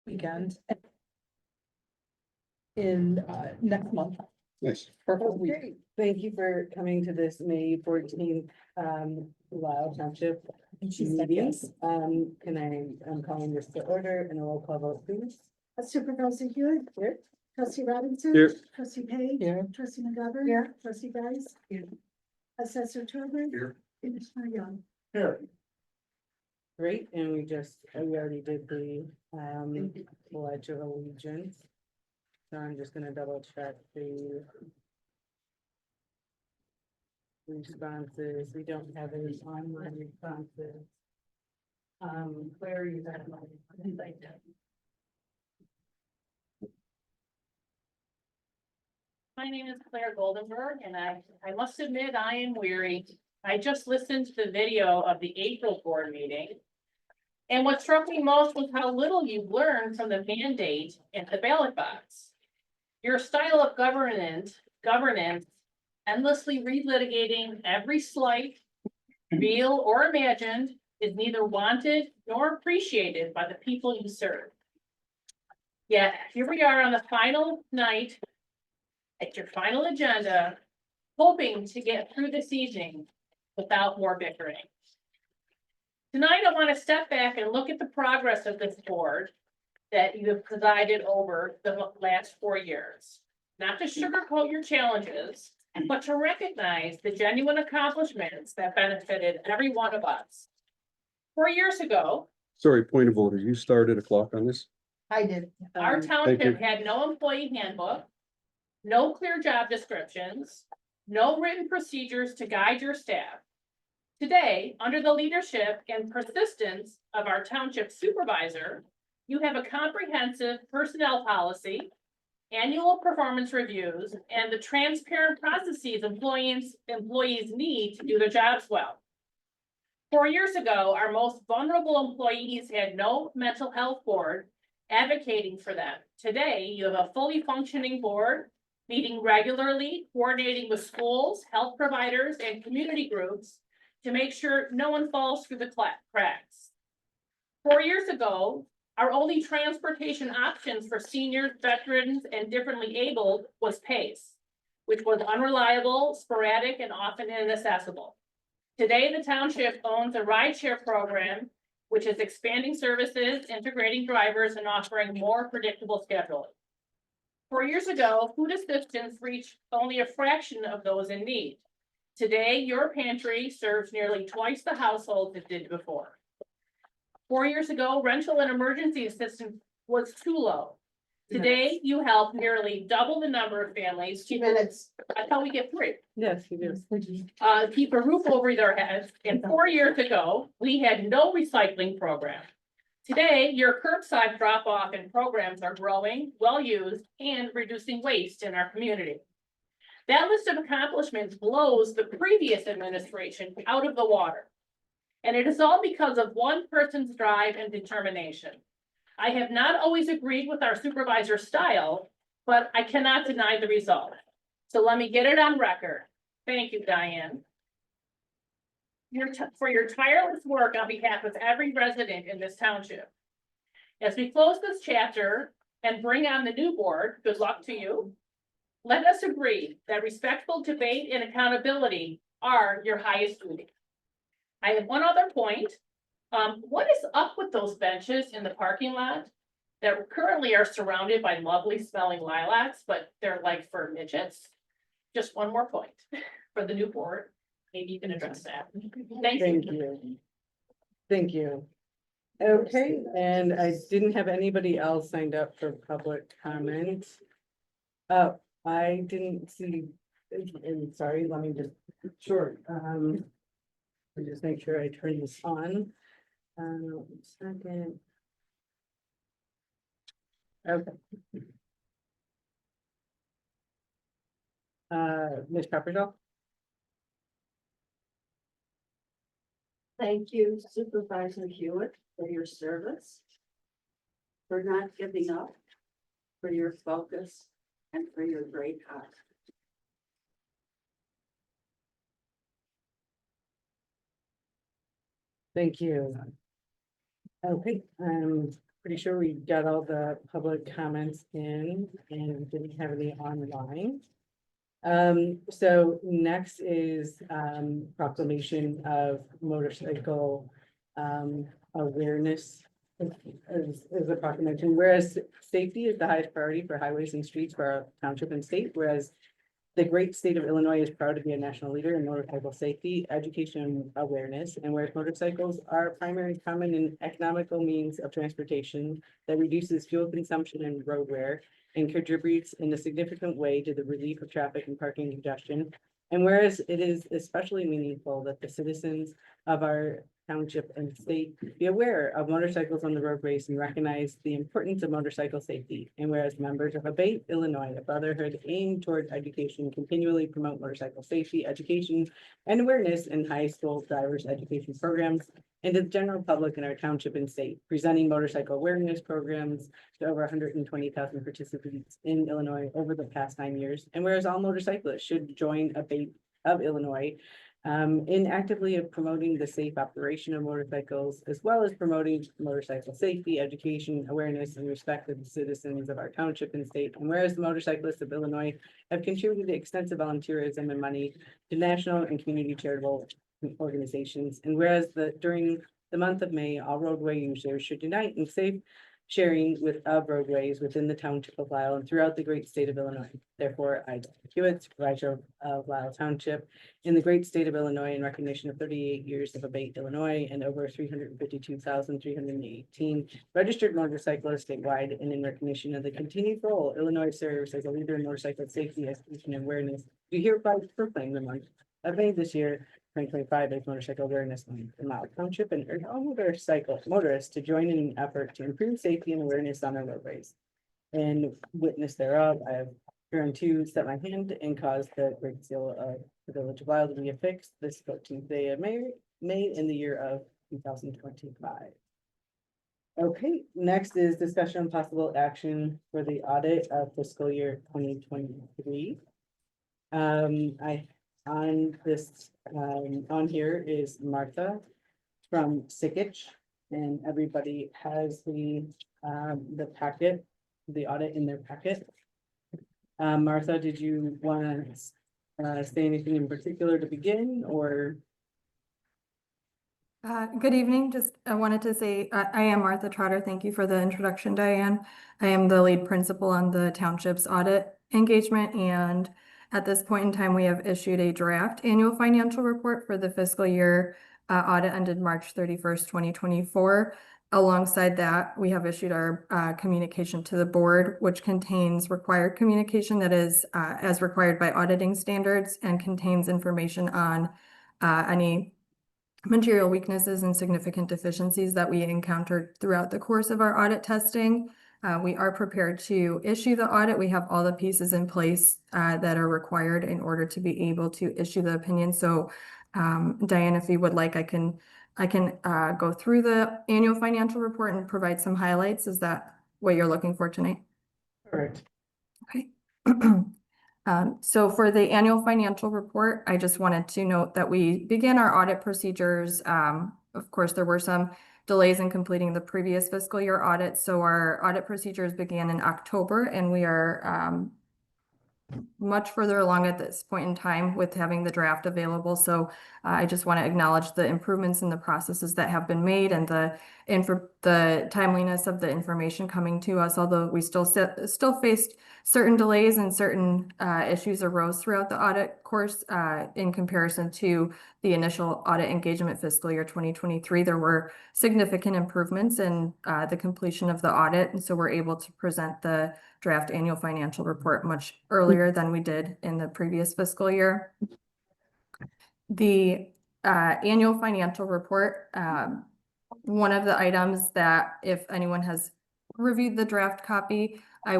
weekend in next month. Nice. For a whole week. Great. Thank you for coming to this May 14th, Lisle Township Meeting. I'm calling this to order and a roll call vote, please. Supervisor Hewitt. Here. Trustee Robinson. Here. Trustee Page. Here. Trustee McGovern. Here. Trustee Dice. Here. Assessor Turner. Here. Commissioner Young. Here. Great, and we already did the Pledge of Allegiance. So I'm just gonna double check the responses. We don't have any online responses. Where are you at? My name is Claire Goldenberg, and I must admit, I am weary. I just listened to the video of the April board meeting. And what struck me most was how little you've learned from the mandate and the ballot box. Your style of governance endlessly relitigating every slight, real or imagined, is neither wanted nor appreciated by the people you serve. Yet, here we are on the final night at your final agenda, hoping to get through this evening without more bickering. Tonight, I want to step back and look at the progress of this board that you have presided over the last 4 years. Not to sugarcoat your challenges, but to recognize the genuine accomplishments that benefited every one of us. 4 years ago, Sorry, point of order. You started a clock on this? I did. our Um, you. township had no employee handbook, no clear job descriptions, no written procedures to guide your staff. Today, under the leadership and persistence of our township supervisor, you have a comprehensive personnel policy, annual performance reviews, and the transparent processes employees need to do their jobs well. 4 years ago, our most vulnerable employees had no mental health board advocating for them. Today, you have a fully functioning board, meeting regularly, coordinating with schools, health providers, and community groups to make sure no one falls through the cracks. 4 years ago, our only transportation options for seniors, veterans, and differently abled was PACE, which was unreliable, sporadic, and often inaccessible. Today, the township owns a rideshare program, which is expanding services, integrating drivers, and offering more predictable scheduling. 4 years ago, food assistance reached only a fraction of those in need. Today, your pantry serves nearly twice the households it did before. 4 years ago, rental and emergency assistance was too low. Today, you help nearly double the number of families. 2 minutes. I thought we get 3. Yes, you do. Keep a roof over their heads. And 4 years ago, we had no recycling program. Today, your curbside drop-off and programs are growing, well-used, and reducing waste in our community. That list of accomplishments blows the previous administration out of the water. And it is all because of one person's drive and determination. I have not always agreed with our supervisor's style, but I cannot deny the result. So let me get it on record. Thank you, Diane. For your tireless work on behalf of every resident in this township. As we close this chapter and bring on the new board, good luck to you. Let us agree that respectful debate and accountability are your highest duty. I have one other point. What is up with those benches in the parking lot that currently are surrounded by lovely smelling lilacs, but they're like for midgets? Just one more point for the new board. Maybe you can address that. Thank Thank you. you. Thank you. Okay, and I didn't have anybody else signed up for public comment. I didn't see, and sorry, let me just, Sure. let me just make sure I turn this on. Second. Okay. Ms. Pepperell? Thank you Supervisor Hewitt for your service, for not giving up, for your focus, and for your great heart. Thank you. Okay, pretty sure we got all the public comments in and didn't have any online. So next is, proclamation of motorcycle, awareness. Is a proclamation, whereas safety is the highest priority for highways and streets for our township and state, whereas the great state of Illinois is proud to be a national leader in motorcycle safety, education, and awareness, and whereas motorcycles are a primary, common, and economical means of transportation that reduces fuel consumption and road wear and contributes in a significant way to the relief of traffic and parking congestion. And whereas it is especially meaningful that the citizens of our township and state be aware of motorcycles on the roadways and recognize the importance of motorcycle safety. And whereas members of Abate, Illinois, a brotherhood aimed toward education, continually promote motorcycle safety, education, and awareness in high school drivers education programs and to the general public in our township and state, presenting motorcycle awareness programs to over 120,000 participants in Illinois over the past 9 years. And whereas all motorcyclists should join Abate of Illinois in actively promoting the safe operation of motorcycles, as well as promoting motorcycle safety, education, awareness, and respect of the citizens of our township and state. And whereas the motorcyclists of Illinois have contributed extensive volunteerism and money to national and community charitable organizations. And whereas during the month of May, all roadway users should unite in safe sharing of roadways within the township of Lisle and throughout the great state of Illinois. Therefore, I, Hewitt, supervisor of Lisle Township, in the great state of Illinois, in recognition of 38 years of Abate, Illinois, and over 352,318 registered motorcyclists statewide, and in recognition of the continued role Illinois serves as a leader in motorcycle safety, education, and awareness, we hereby proclaim the month of May this year, 2025, as Motorcycle Awareness Month in Lisle Township, and urge all motorists to join in an effort to improve safety and awareness on our roadways. And witness thereof, I have sworn to set my hand and cause the great seal of the village of Lisle to be affixed this 14th day of May in the year of 2025. Okay, next is discussion on possible action for the audit of fiscal year 2023. On this, on here is Martha from Sikich, and everybody has the packet, the audit in their packet. Martha, did you want to say anything in particular to begin, or? Good evening. Just I wanted to say I am Martha Trotter. Thank you for the introduction, Diane. I am the lead principal on the township's audit engagement, and at this point in time, we have issued a draft annual financial report for the fiscal year audit ended March 31st, 2024. Alongside that, we have issued our communication to the board, which contains required communication that is as required by auditing standards and contains information on any material weaknesses and significant deficiencies that we encountered throughout the course of our audit testing. We are prepared to issue the audit. We have all the pieces in place that are required in order to be able to issue the opinion. So Diane, if you would like, I can go through the annual financial report and provide some highlights. Is that what you're looking for tonight? Correct. Okay. So for the annual financial report, I just wanted to note that we began our audit procedures. Of course, there were some delays in completing the previous fiscal year audit. So our audit procedures began in October, and we are much further along at this point in time with having the draft available. So I just want to acknowledge the improvements in the processes that have been made and the timeliness of the information coming to us, although we still faced certain delays and certain issues arose throughout the audit course in comparison to the initial audit engagement fiscal year 2023. There were significant improvements in the completion of the audit, and so we're able to present the draft annual financial report much earlier than we did in the previous fiscal year. The annual financial report, one of the items that if anyone has reviewed the draft copy, I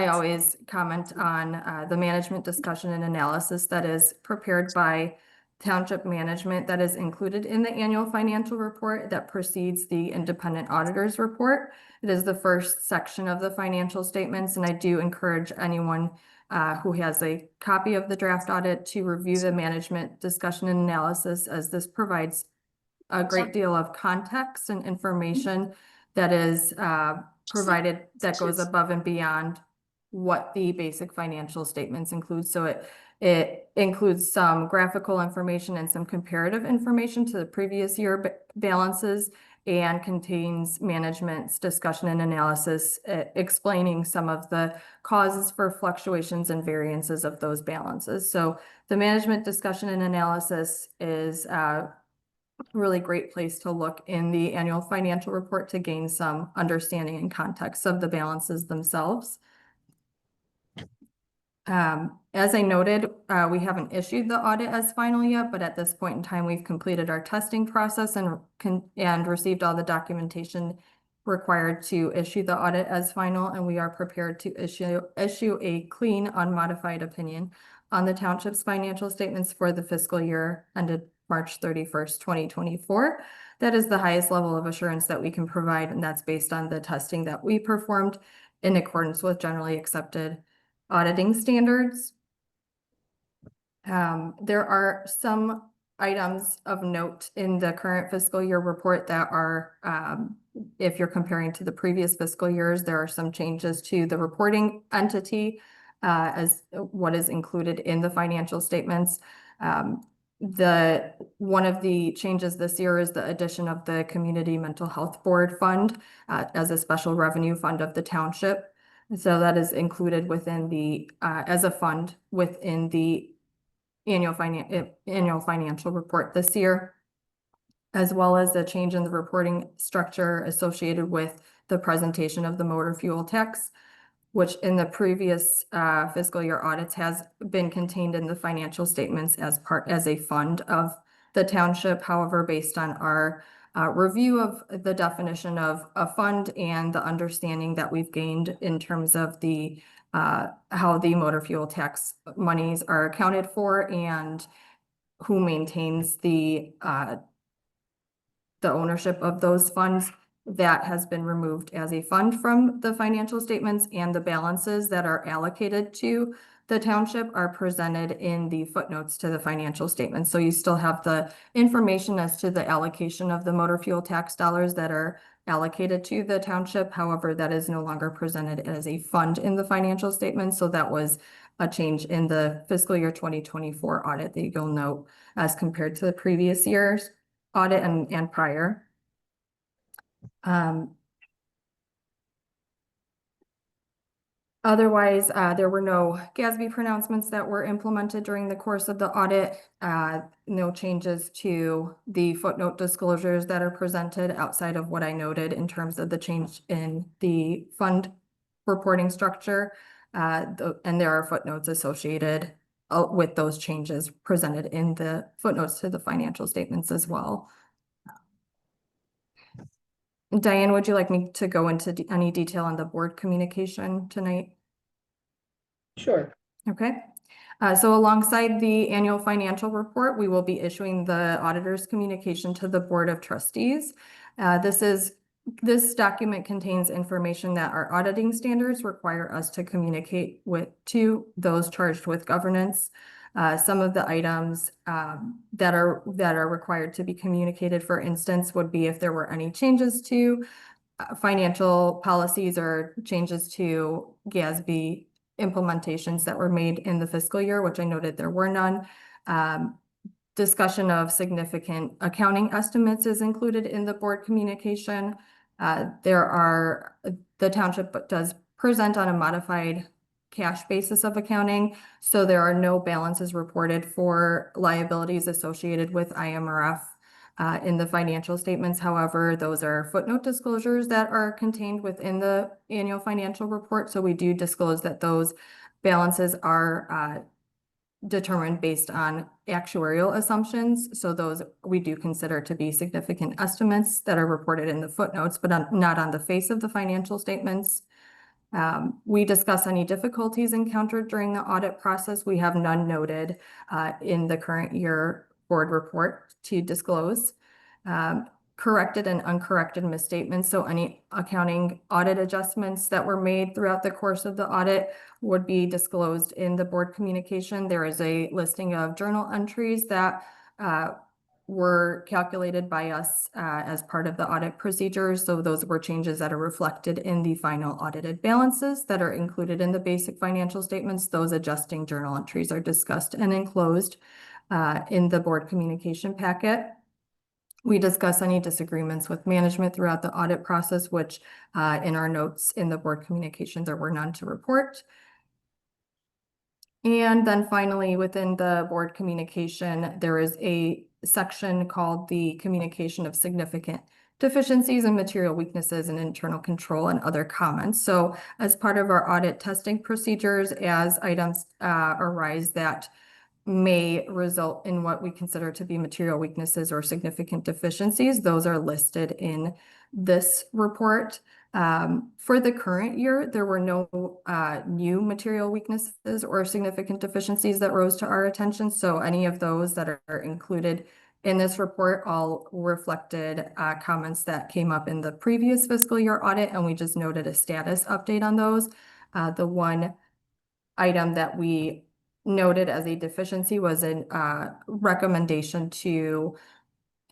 always comment on the management discussion and analysis that is prepared by township management that is included in the annual financial report that precedes the independent auditor's report. It is the first section of the financial statements, and I do encourage anyone who has a copy of the draft audit to review the management discussion and analysis, as this provides a great deal of context and information that is provided, that goes above and beyond what the basic financial statements include. So it includes some graphical information and some comparative information to the previous year balances, and contains management's discussion and analysis, explaining some of the causes for fluctuations and variances of those balances. So the management discussion and analysis is a really great place to look in the annual financial report to gain some understanding and context of the balances themselves. As I noted, we haven't issued the audit as final yet, but at this point in time, we've completed our testing process and received all the documentation required to issue the audit as final, and we are prepared to issue a clean, unmodified opinion on the township's financial statements for the fiscal year ended March 31st, 2024. That is the highest level of assurance that we can provide, and that's based on the testing that we performed in accordance with generally accepted auditing standards. There are some items of note in the current fiscal year report that are, if you're comparing to the previous fiscal years, there are some changes to the reporting entity as what is included in the financial statements. One of the changes this year is the addition of the Community Mental Health Board Fund as a special revenue fund of the township. So that is included within the, as a fund within the annual financial report this year, as well as the change in the reporting structure associated with the presentation of the motor fuel tax, which in the previous fiscal year audits has been contained in the financial statements as a fund of the township. However, based on our review of the definition of a fund and the understanding that we've gained in terms of the how the motor fuel tax monies are accounted for and who maintains the ownership of those funds, that has been removed as a fund from the financial statements, and the balances that are allocated to the township are presented in the footnotes to the financial statements. So you still have the information as to the allocation of the motor fuel tax dollars that are allocated to the township. However, that is no longer presented as a fund in the financial statements. So that was a change in the fiscal year 2024 audit that you'll note as compared to the previous year's audit and prior. Otherwise, there were no GASB pronouncements that were implemented during the course of the audit. No changes to the footnote disclosures that are presented outside of what I noted in terms of the change in the fund reporting structure. And there are footnotes associated with those changes presented in the footnotes to the financial statements as well. Diane, would you like me to go into any detail on the board communication tonight? Sure. Okay. So alongside the annual financial report, we will be issuing the auditor's communication to the Board of Trustees. This document contains information that our auditing standards require us to communicate to those charged with governance. Some of the items that are required to be communicated, for instance, would be if there were any changes to financial policies or changes to GASB implementations that were made in the fiscal year, which I noted there were none. Discussion of significant accounting estimates is included in the board communication. The township does present on a modified cash basis of accounting, so there are no balances reported for liabilities associated with IMRF in the financial statements. However, those are footnote disclosures that are contained within the annual financial report, so we do disclose that those balances are determined based on actuarial assumptions. So those we do consider to be significant estimates that are reported in the footnotes, but not on the face of the financial statements. We discuss any difficulties encountered during the audit process. We have none noted in the current year board report to disclose. Corrected and uncorrected misstatements. So any accounting audit adjustments that were made throughout the course of the audit would be disclosed in the board communication. There is a listing of journal entries that were calculated by us as part of the audit procedures. So those were changes that are reflected in the final audited balances that are included in the basic financial statements. Those adjusting journal entries are discussed and enclosed in the board communication packet. We discuss any disagreements with management throughout the audit process, which in our notes in the board communication, there were none to report. And then finally, within the board communication, there is a section called the communication of significant deficiencies and material weaknesses and internal control and other comments. So as part of our audit testing procedures, as items arise that may result in what we consider to be material weaknesses or significant deficiencies, those are listed in this report. For the current year, there were no new material weaknesses or significant deficiencies that rose to our attention. So any of those that are included in this report all reflected comments that came up in the previous fiscal year audit, and we just noted a status update on those. The one item that we noted as a deficiency was a recommendation to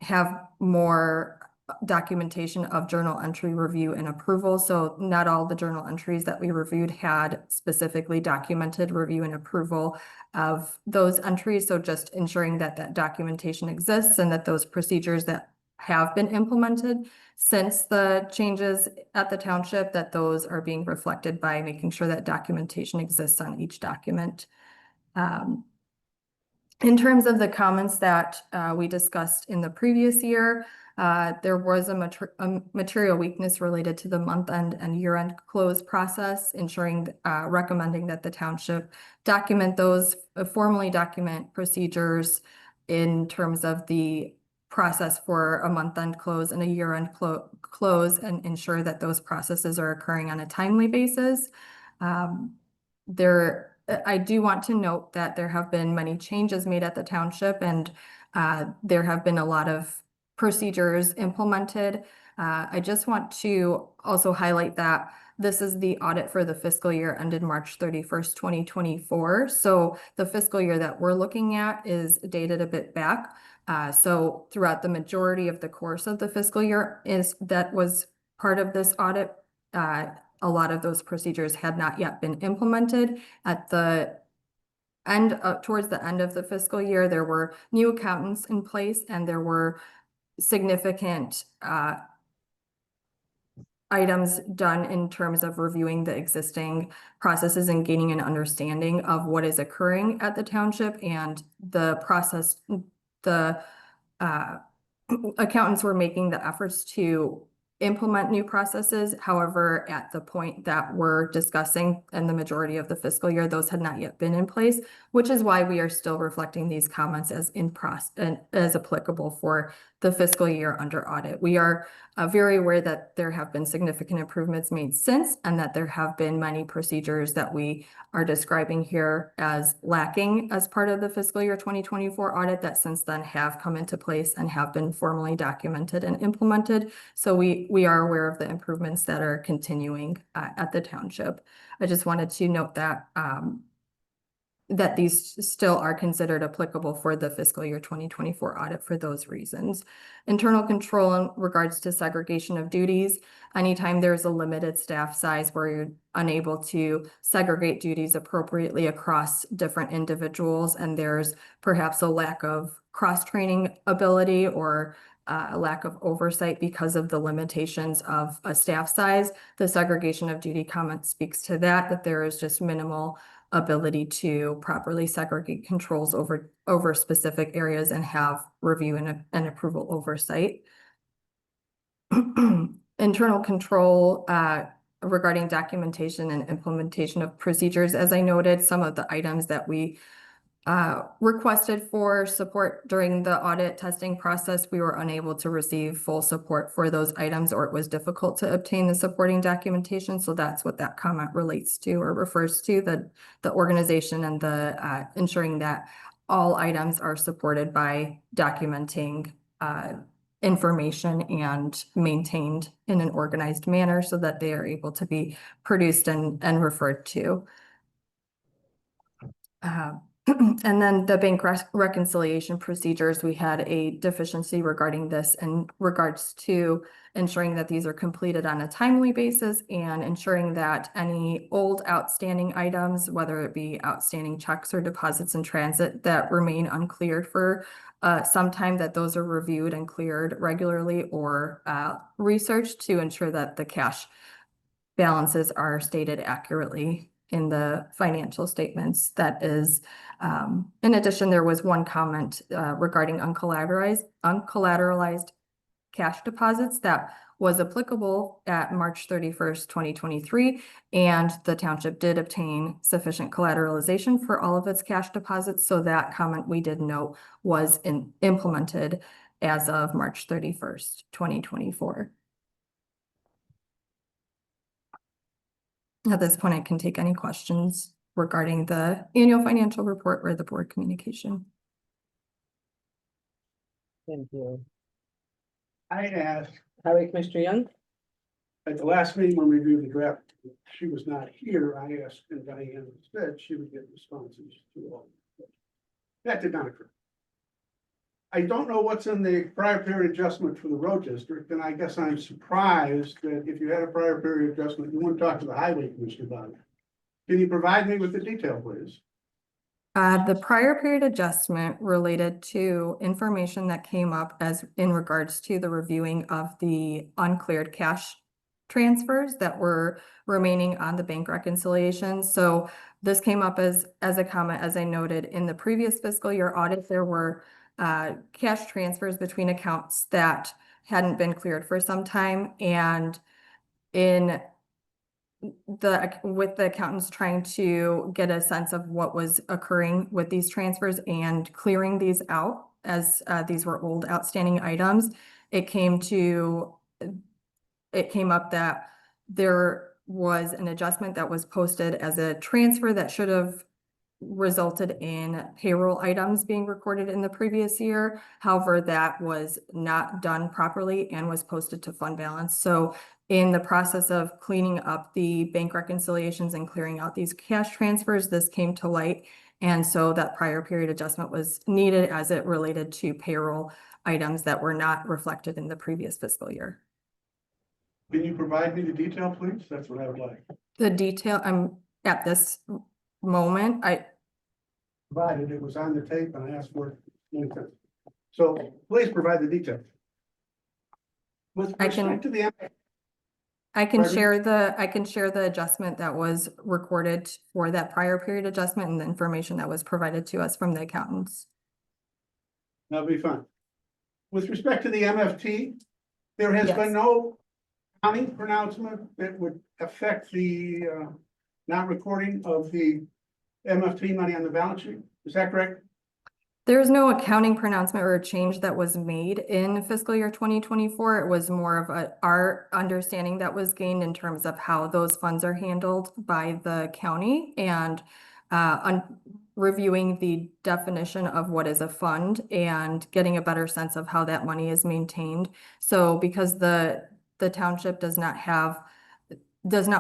have more documentation of journal entry review and approval. So not all the journal entries that we reviewed had specifically documented review and approval of those entries. So just ensuring that that documentation exists and that those procedures that have been implemented since the changes at the township, that those are being reflected by making sure that documentation exists on each document. In terms of the comments that we discussed in the previous year, there was a material weakness related to the month-end and year-end close process, ensuring, recommending that the township document those, formally document procedures in terms of the process for a month-end close and a year-end close, and ensure that those processes are occurring on a timely basis. I do want to note that there have been many changes made at the township, and there have been a lot of procedures implemented. I just want to also highlight that this is the audit for the fiscal year ended March 31st, 2024. So the fiscal year that we're looking at is dated a bit back. So throughout the majority of the course of the fiscal year that was part of this audit, a lot of those procedures had not yet been implemented. At the end, towards the end of the fiscal year, there were new accountants in place, and there were significant items done in terms of reviewing the existing processes and gaining an understanding of what is occurring at the township and the process. The accountants were making the efforts to implement new processes. However, at the point that we're discussing in the majority of the fiscal year, those had not yet been in place, which is why we are still reflecting these comments as as applicable for the fiscal year under audit. We are very aware that there have been significant improvements made since, and that there have been many procedures that we are describing here as lacking as part of the fiscal year 2024 audit that since then have come into place and have been formally documented and implemented. So we are aware of the improvements that are continuing at the township. I just wanted to note that that these still are considered applicable for the fiscal year 2024 audit for those reasons. Internal control in regards to segregation of duties. Anytime there's a limited staff size where you're unable to segregate duties appropriately across different individuals, and there's perhaps a lack of cross-training ability or a lack of oversight because of the limitations of a staff size, the segregation of duty comment speaks to that there is just minimal ability to properly segregate controls over specific areas and have review and approval oversight. Internal control regarding documentation and implementation of procedures. As I noted, some of the items that we requested for support during the audit testing process, we were unable to receive full support for those items, or it was difficult to obtain the supporting documentation. So that's what that comment relates to or refers to, the organization and the ensuring that all items are supported by documenting information and maintained in an organized manner so that they are able to be produced and referred to. And then the bank reconciliation procedures, we had a deficiency regarding this in regards to ensuring that these are completed on a timely basis and ensuring that any old outstanding items, whether it be outstanding checks or deposits in transit that remain uncleared for some time, that those are reviewed and cleared regularly or researched to ensure that the cash balances are stated accurately in the financial statements. That is, in addition, there was one comment regarding uncollateralized cash deposits that was applicable at March 31st, 2023. And the township did obtain sufficient collateralization for all of its cash deposits. So that comment we did note was implemented as of March 31st, 2024. At this point, I can take any questions regarding the annual financial report or the board communication. Thank you. I asked, Highway Commissioner Young? at the last meeting when we reviewed the draft, she was not here, I asked, and Diane said she would get responses to all. That did not occur. I don't know what's in the prior period adjustment for the road district, and I guess I'm surprised that if you had a prior period adjustment, you wouldn't talk to the highway commissioner about it. Can you provide me with the detail, please? The prior period adjustment related to information that came up as in regards to the reviewing of the uncleared cash transfers that were remaining on the bank reconciliation. So this came up as a comment, as I noted in the previous fiscal year audit, there were cash transfers between accounts that hadn't been cleared for some time, and with the accountants trying to get a sense of what was occurring with these transfers and clearing these out as these were old outstanding items, it came up that there was an adjustment that was posted as a transfer that should have resulted in payroll items being recorded in the previous year. However, that was not done properly and was posted to fund balance. So in the process of cleaning up the bank reconciliations and clearing out these cash transfers, this came to light. And so that prior period adjustment was needed as it related to payroll items that were not reflected in the previous fiscal year. Can you provide me the detail, please? That's what I would like. The detail, at this moment, Provided it was on the tape and I asked for it many times. So please provide the detail. With I can- respect to the, I can Pardon? share the adjustment that was recorded for that prior period adjustment and the information that was provided to us from the accountants. that'll be fine. With respect to the MFT, there has Yes. been no county pronouncement that would affect the not recording of the MFT money on the balance sheet. Is that correct? There's no accounting pronouncement or a change that was made in fiscal year 2024. It was more of our understanding that was gained in terms of how those funds are handled by the county and reviewing the definition of what is a fund and getting a better sense of how that money is maintained. So because the township does not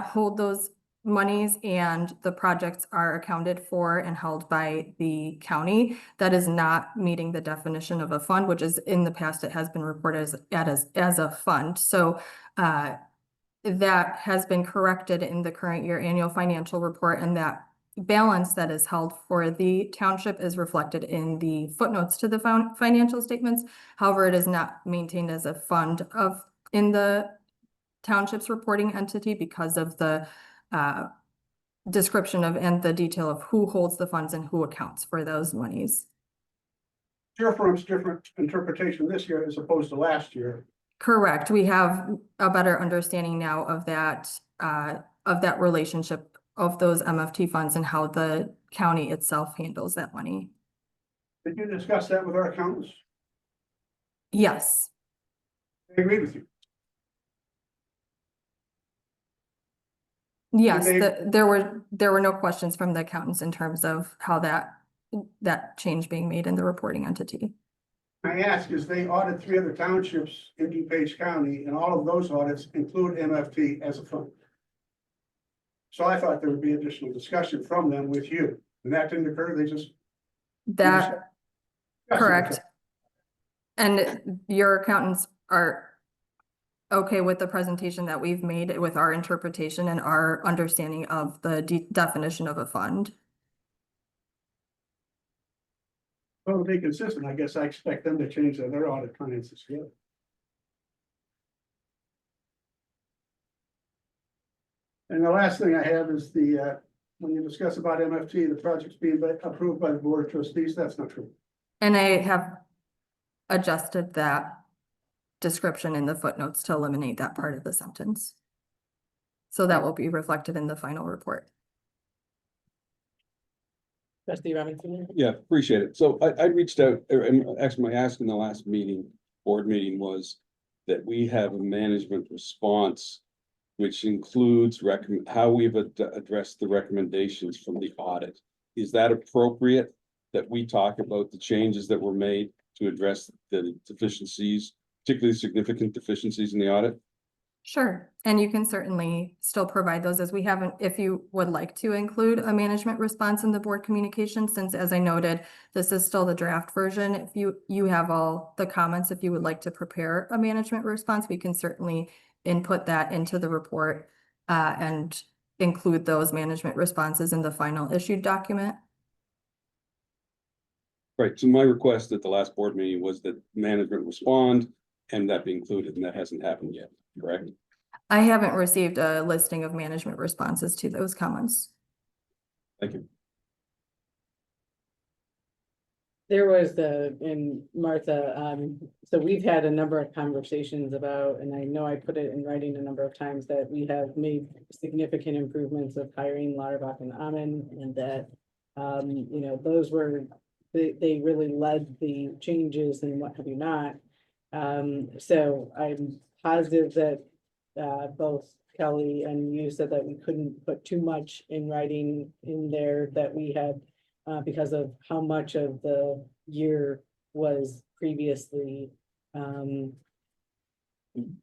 hold those monies and the projects are accounted for and held by the county, that is not meeting the definition of a fund, which is in the past, it has been reported as a fund. So that has been corrected in the current year annual financial report, and that balance that is held for the township is reflected in the footnotes to the financial statements. However, it is not maintained as a fund in the township's reporting entity because of the description of and the detail of who holds the funds and who accounts for those monies. Your firm's different interpretation this year as opposed to last year. Correct. We have a better understanding now of that relationship of those MFT funds and how the county itself handles that money. Did you discuss that with our accountants? Yes. They agree with you. Yes, they- there were no questions from the accountants in terms of how that change being made in the reporting entity. I ask is they audit 3 other townships in DuPage County, and all of those audits include MFT as a fund. So I thought there would be additional discussion from them with you, and that didn't occur. They just That, Yes, correct. And your accountants are okay with the presentation that we've made with our interpretation and our understanding of the definition of a fund? Well, to be consistent, I guess I expect them to change their audit plans as well. And the last thing I have is when you discuss about MFT, the project's being approved by the board of trustees, that's not true. And I have adjusted that description in the footnotes to eliminate that part of the sentence. So that will be reflected in the final report. Trustee Robinson? Yeah, appreciate it. So I reached out, and actually my ask in the last meeting, board meeting, was that we have a management response, which includes how we've addressed the recommendations from the audit. Is that appropriate that we talk about the changes that were made to address the deficiencies, particularly significant deficiencies in the audit? Sure, and you can certainly still provide those as we haven't, if you would like to include a management response in the board communication, since as I noted, this is still the draft version. If you have all the comments, if you would like to prepare a management response, we can certainly input that into the report and include those management responses in the final issued document. Right, so my request at the last board meeting was that management respond and that be included, and that hasn't happened yet, correct? I haven't received a listing of management responses to those comments. Thank you. There was and Martha, so we've had a number of conversations about, and I know I put it in writing a number of times, that we have made significant improvements of hiring Lauterbach and Amen, and that, you know, those were, they really led the changes and what have you not. So I'm positive that both Kelly and you said that we couldn't put too much in writing in there, that we had because of how much of the year was previously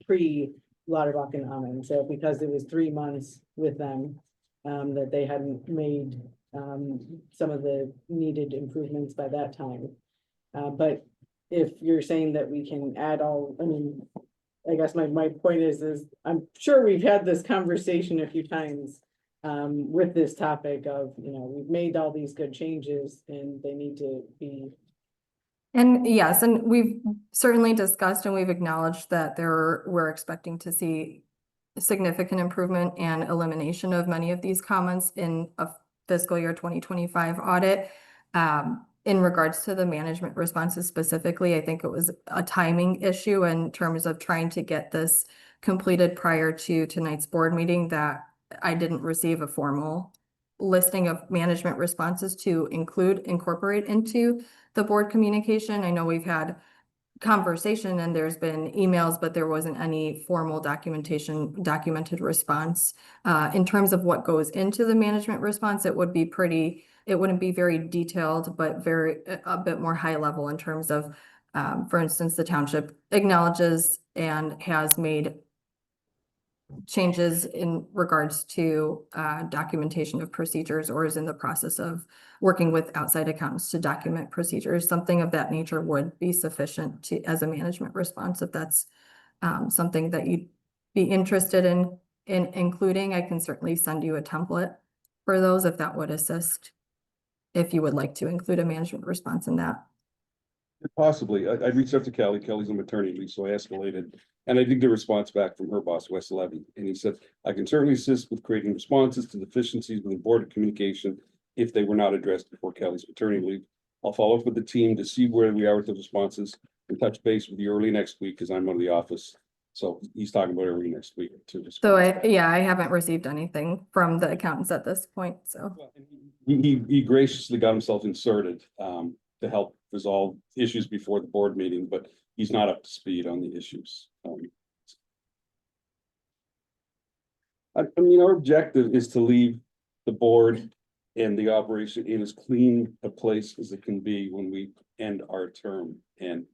pre-Lauterbach and Amen. So because it was 3 months with them, that they hadn't made some of the needed improvements by that time. But if you're saying that we can add all, I mean, I guess my point is I'm sure we've had this conversation a few times with this topic of, you know, we've made all these good changes and they need to be. And yes, and we've certainly discussed and we've acknowledged that we're expecting to see significant improvement and elimination of many of these comments in a fiscal year 2025 audit. In regards to the management responses specifically, I think it was a timing issue in terms of trying to get this completed prior to tonight's board meeting, that I didn't receive a formal listing of management responses to incorporate into the board communication. I know we've had conversation and there's been emails, but there wasn't any formal documented response. In terms of what goes into the management response, it wouldn't be very detailed, but a bit more high level in terms of, for instance, the township acknowledges and has made changes in regards to documentation of procedures, or is in the process of working with outside accountants to document procedures. Something of that nature would be sufficient as a management response. If that's something that you'd be interested in including, I can certainly send you a template for those if that would assist, if you would like to include a management response in that. Possibly. I reached out to Kelly. Kelly's on maternity leave, so I escalated. And I did get a response back from her boss, Wes Levy. And he said, I can certainly assist with creating responses to deficiencies within board of communication if they were not addressed before Kelly's maternity leave. I'll follow up with the team to see where we are with the responses and touch base with you early next week because I'm out of the office. So he's talking about early next week too. So I haven't received anything from the accountants at this point, so. He graciously got himself inserted to help resolve issues before the board meeting, but he's not up to speed on the issues. I mean, our objective is to leave the board and the operation in as clean a place as it can be when we end our term. And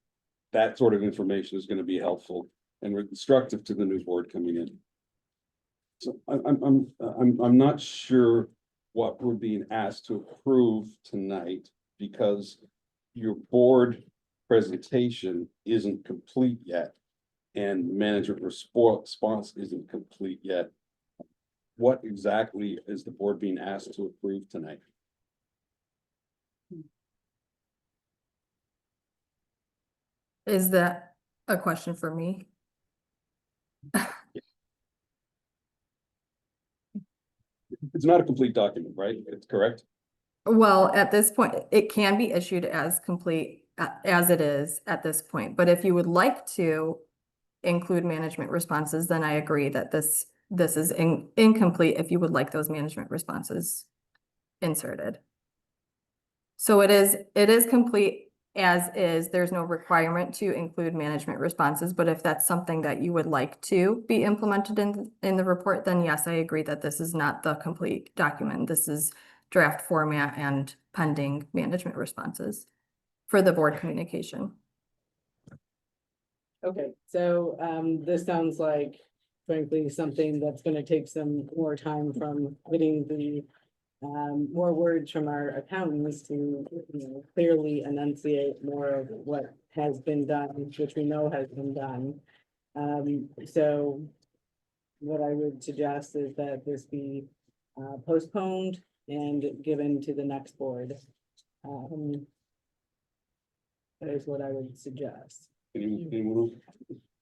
that sort of information is going to be helpful and instructive to the new board coming in. So I'm not sure what we're being asked to approve tonight. because your board presentation isn't complete yet. And management response isn't complete yet. What exactly is the board being asked to approve tonight? Is that a question for me? It's not a complete document, right? It's correct? Well, at this point, it can be issued as complete as it is at this point, but if you would like to include management responses, then I agree that this is incomplete if you would like those management responses inserted. So it is complete as is. There's no requirement to include management responses, but if that's something that you would like to be implemented in the report, then yes, I agree that this is not the complete document. This is draft format and pending management responses for the board communication. Okay, so this sounds like frankly, something that's gonna take some more time from getting the more words from our accountants to, clearly enunciate more of what has been done, which we know has been done. So what I would suggest is that this be postponed and given to the next board. That is what I would suggest. Anyone?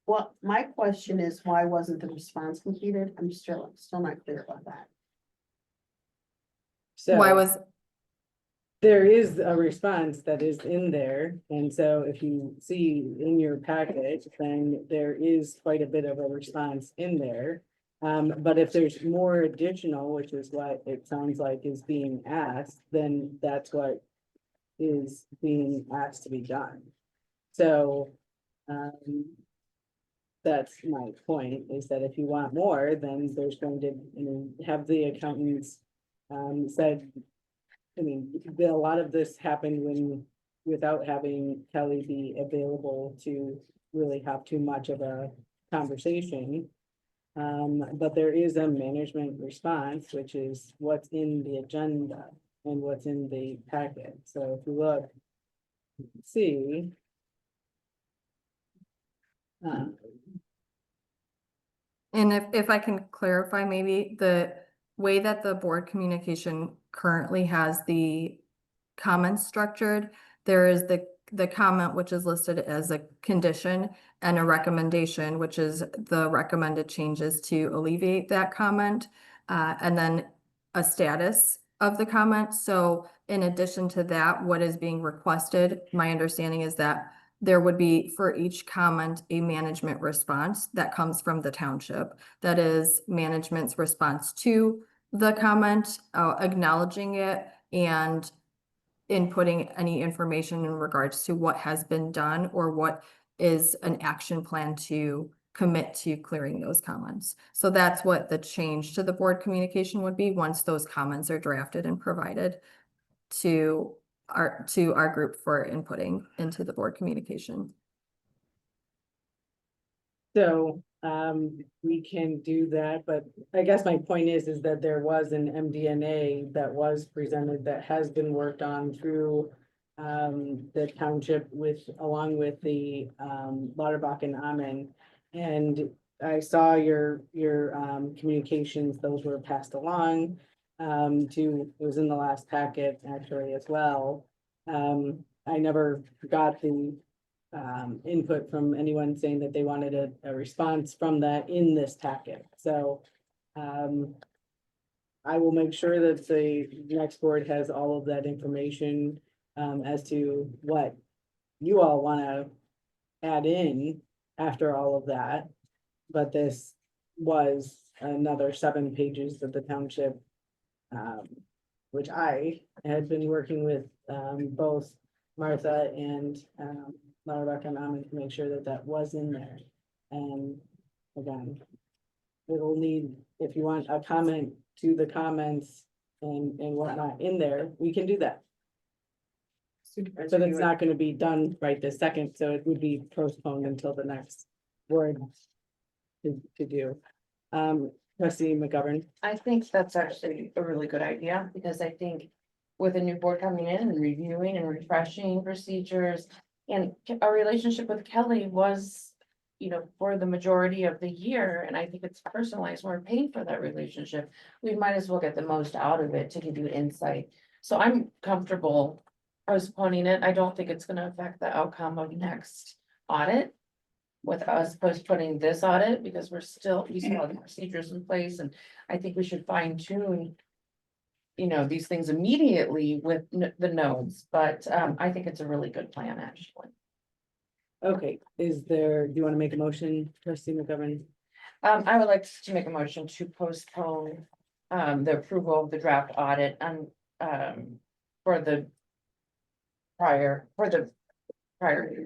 Well, my question is, why wasn't the response completed? I'm still not clear about that. Why So was, there is a response that is in there, and so if you see in your package, then there is quite a bit of a response in there. But if there's more additional, which is what it sounds like is being asked, then that's what is being asked to be done. So, that's my point, is that if you want more, then there's going to, have the accountants, said, a lot of this happened without having Kelly be available to really have too much of a conversation. But there is a management response, which is what's in the agenda and what's in the packet. So if you look, see. and if I can clarify, maybe the way that the board communication currently has the comments structured, there is the comment which is listed as a condition and a recommendation, which is the recommended changes to alleviate that comment, and then a status of the comment. So in addition to that, what is being requested, my understanding is that there would be for each comment a management response that comes from the township. That is management's response to the comment, acknowledging it and inputting any information in regards to what has been done or what is an action plan to commit to clearing those comments. So that's what the change to the board communication would be once those comments are drafted and provided to our group for inputting into the board communication. So, we can do that, but I guess my point is that there was an MD&A that was presented that has been worked on through the township along with the Lauterbach and Amen. And I saw your communications, those were passed along it was in the last packet actually as well. I never got the input from anyone saying that they wanted a response from that in this packet. So I will make sure that the next board has all of that information as to what you all want to add in after all of that. But this was another 7 pages of the township, which I had been working with both Martha and Lauterbach and Amen to make sure that that was in there. And again, it'll need, if you want a comment to the comments and whatnot in there, we can do that. But it's not gonna be done right this second, so it would be postponed until the next board to do. Trustee McGovern. I think that's actually a really good idea, because I think with a new board coming in and reviewing and refreshing procedures. And our relationship with Kelly was, you know, for the majority of the year, and I think it's personalized, we're paying for that relationship. We might as well get the most out of it to give you insight. So I'm comfortable postponing it. I don't think it's gonna affect the outcome of next audit. With us postponing this audit, because we still have the procedures in place, and I think we should fine tune. You know, these things immediately with the notes, but I think it's a really good plan, actually. Okay, do you want to make a motion, trustee McGovern? I would like to make a motion to postpone the approval of the draft audit and for the for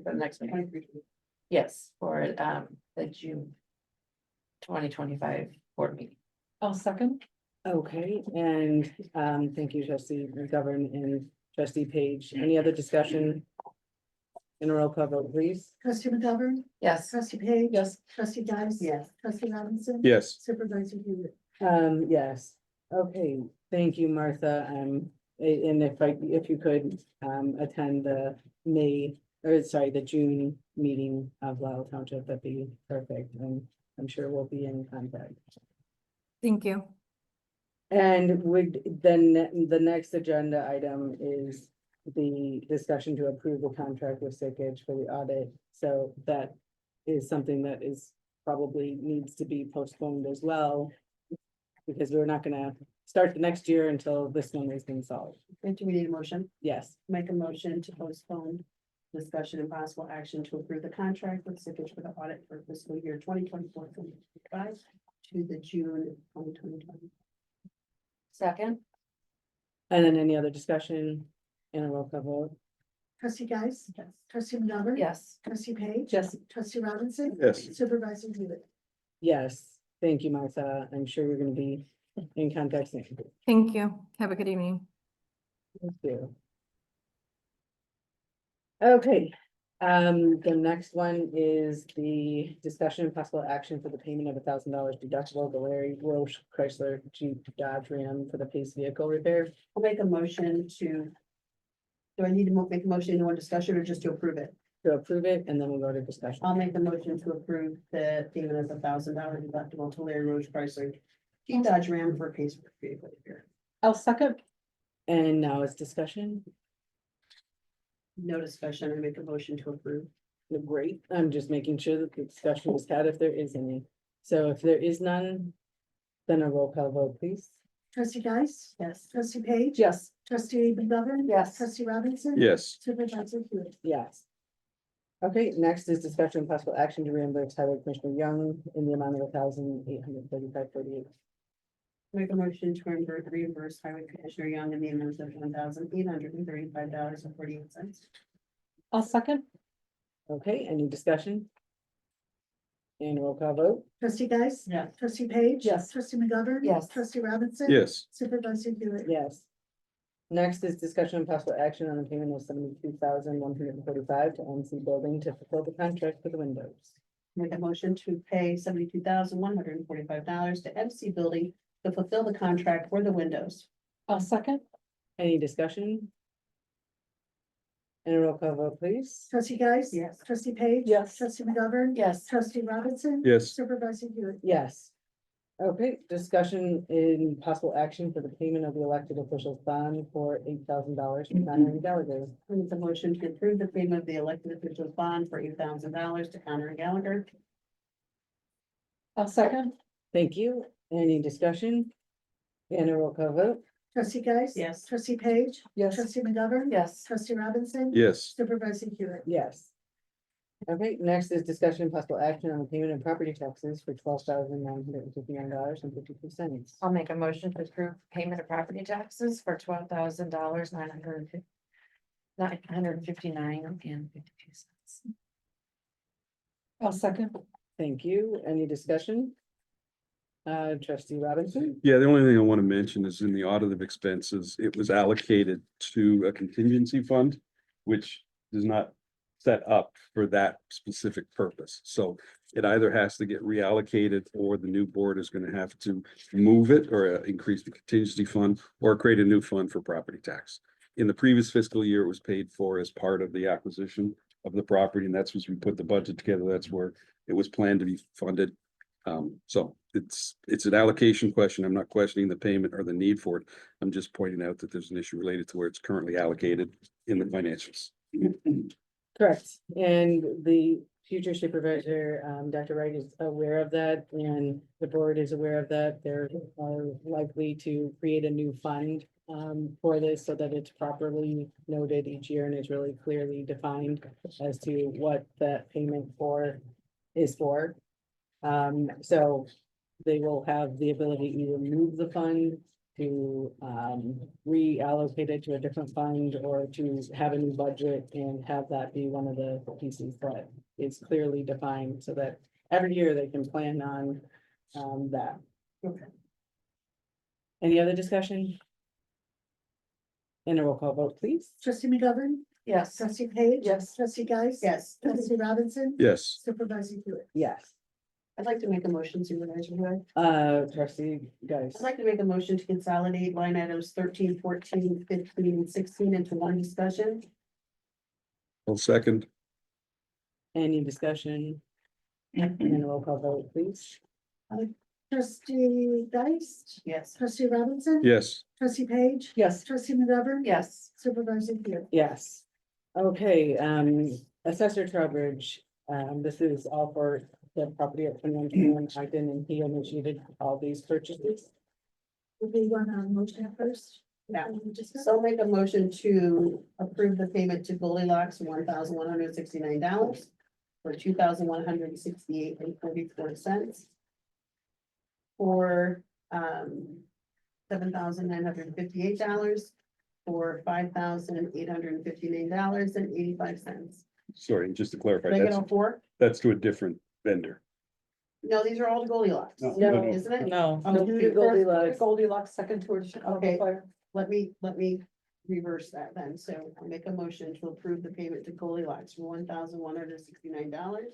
the next meeting. Yes, for the June 2025 board meeting. I'll second. Okay, and thank you, trustee McGovern and trustee Page. Any other discussion? In a roll call vote, please. Trustee McGovern, Yes. trustee Page. Yes. Trustee Dice. Yes. Trustee Robinson. Yes, Supervisor Hewitt. Yes. Okay, thank you, Martha. And if you could attend the the June meeting of Lisle Township, that'd be perfect. And I'm sure we'll be in contact. Thank you. And the next agenda item is the discussion to approve the contract with Sickage for the audit. So that is something that is probably needs to be postponed as well. Because we're not gonna start the next year until this one has been solved. And do we need a motion? Yes, Make a motion to postpone discussion and possible action to approve the contract with Sickage for the audit for fiscal year 2024-2025 to the June 2020. Second. and then any other discussion in a roll call vote? Trustee Dice. Yes. Trustee McGovern. Yes. Trustee Page. Yes. Trustee Robinson. yes. Supervisor Hewitt. Yes, thank you, Martha. I'm sure we're gonna be in contact soon. Thank you. Have a good evening. Thank you. Okay, the next one is the discussion and possible action for the payment of $1,000 deductible to Larry Roche Chrysler Jeep Dodge Ram for the police vehicle repair. I'll make a motion to. Do I need to make a motion in one discussion or just to approve it? To approve it, and then we'll go to discussion. I'll make a motion to approve the payment of $1,000 deductible to Larry Roche Chrysler Jeep Dodge Ram for case vehicle repair. I'll second. And now it's discussion. No discussion. I make a motion to approve. Great, I'm just making sure that the discussion is had if there is any. So if there is none, then a roll call vote, please. Trustee Dice. Yes. Trustee Page. Yes. Trustee McGovern. Yes. Trustee Robinson. Yes, Supervisor Hewitt. Yes. Okay, next is discussion and possible action to reimburse Highway Commissioner Young in the amount of $1,835.48. Make a motion to reimburse Highway Commissioner Young in the amount of $1,835.48. I'll second. Okay, any discussion? And roll call vote? Trustee Dice. Yes. Trustee Page. Yes. Trustee McGovern. Yes. Trustee Robinson. yes, Supervisor Hewitt. Yes. Next is discussion and possible action on the payment of $72,145 to MC Building to fulfill the contract for the windows. Make a motion to pay $72,145 to MC Building to fulfill the contract for the windows. I'll second. Any discussion? And a roll call vote, please. Trustee Dice. Yes. Trustee Page. Yes. Trustee McGovern. Yes. Trustee Robinson. yes, Supervisor Hewitt. Yes. Okay, discussion in possible action for the payment of the elected officials bond for $8,000 to Connor and Gallagher. I make a motion to approve the payment of the elected officials bond for $8,000 to Connor and Gallagher. I'll second. Thank you. Any discussion? And a roll call vote? Trustee Dice. Yes. Trustee Page. Yes. Trustee McGovern. Yes. Trustee Robinson. yes, Supervisor Hewitt. Yes. Okay, next is discussion and possible action on the payment of property taxes for $12,959.52. I'll make a motion to approve payment of property taxes for $12,959.52. I'll second. Thank you. Any discussion? Trustee Robinson? yeah. The only thing I want to mention is in the audit of expenses, it was allocated to a contingency fund, which does not set up for that specific purpose. So it either has to get reallocated, or the new board is gonna have to move it or increase the contingency fund or create a new fund for property tax. In the previous fiscal year, it was paid for as part of the acquisition of the property, and that's as we put the budget together, that's where it was planned to be funded. So it's an allocation question. I'm not questioning the payment or the need for it. I'm just pointing out that there's an issue related to where it's currently allocated in the financials. Correct, and the future supervisor, Dr. Wright is aware of that, and the board is aware of that. They're likely to create a new fund for this so that it's properly noted each year and is really clearly defined as to what that payment is for. So they will have the ability to either move the fund to reallocate it to a different fund, or to have a new budget and have that be one of the pieces that is clearly defined, so that every year they can plan on that. Okay. Any other discussion? And a roll call vote, please. Trustee McGovern, Yes. trustee Page. Yes. Trustee Geis. Yes, Trustee Robinson. Yes, Supervisor Hewitt. Yes. I'd like to make a motion, Supervisor Huang. Trustee guys. I'd like to make a motion to consolidate line items 13, 14, 15, and 16 into one discussion. I'll second. Any discussion? And a roll call vote, please. Trustee Geis. Yes. Trustee Robinson. Yes, Trustee Page. Yes. Trustee McGovern. Yes. Supervisor Hewitt. Yes. Okay, assessor Trowbridge, this is all for the property at 2121 Ogden, and he initiated all these purchases. Do we want a motion first? Yeah. So I'll make a motion to approve the payment to Goldilocks, $1,169 for $2,168.44. For $7,958 for $5,859.85. sorry, just to clarify, Did I get all that's, four? that's to a different vendor. No, these are all to Goldilocks. No. Isn't it? No. Okay. Goldilocks. Goldilocks, second to Okay, let me reverse that then. So I'll make a motion to approve the payment to Goldilocks for $1,169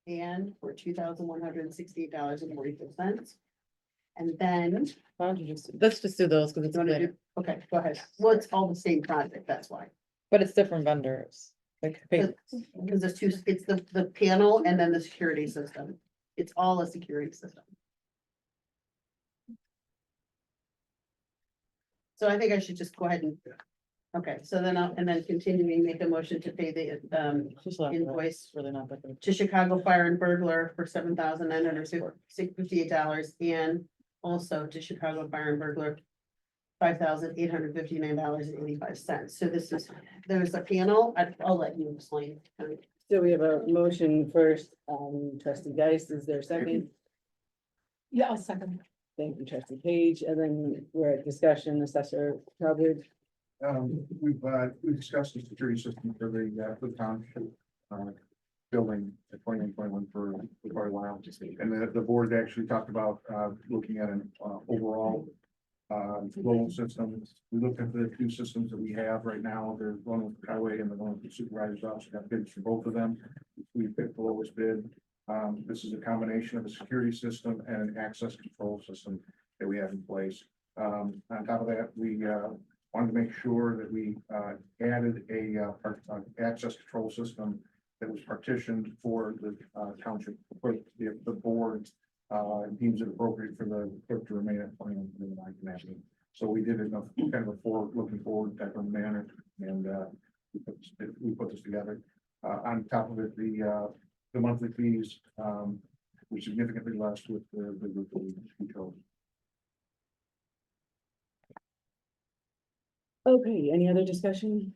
and for $2,168.44. And then, Why don't you let's just do those, because you wanna do, okay, go ahead. Well, it's all the same project, that's why. but it's different vendors. Because it's two, it's the panel and then the security system. It's all a security system. So I think I should just go ahead and, okay, so then and then continuing, make a motion to pay the invoice Really not that good. to Chicago Fire and Burglar for $7,958 and also to Chicago Fire and Burglar $5,859.85. So this is, there's a panel. I'll let you explain. So we have a motion first, trustee Geis, is there a second? Yeah, I'll second. Thank you, trustee Page, and then we're at discussion, assessor Trowbridge. We've discussed the security system for the township, building at 2121 for quite a while. And the board actually talked about, looking at an, overall, global system. We looked at the two systems that we have right now. There's one with the highway and the one with the supervisor's office. Got bids for both of them. We picked the lowest bid. This is a combination of a security system and an access control system that we have in place. On top of that, we, wanted to make sure that we added a access control system that was partitioned for the township, for the board deems it appropriate for the clerk to remain at 21. So we did it in a kind of a looking forward type of manner, and we put this together. On top of it, the monthly fees were significantly less with the group that we chose. Okay, any other discussion?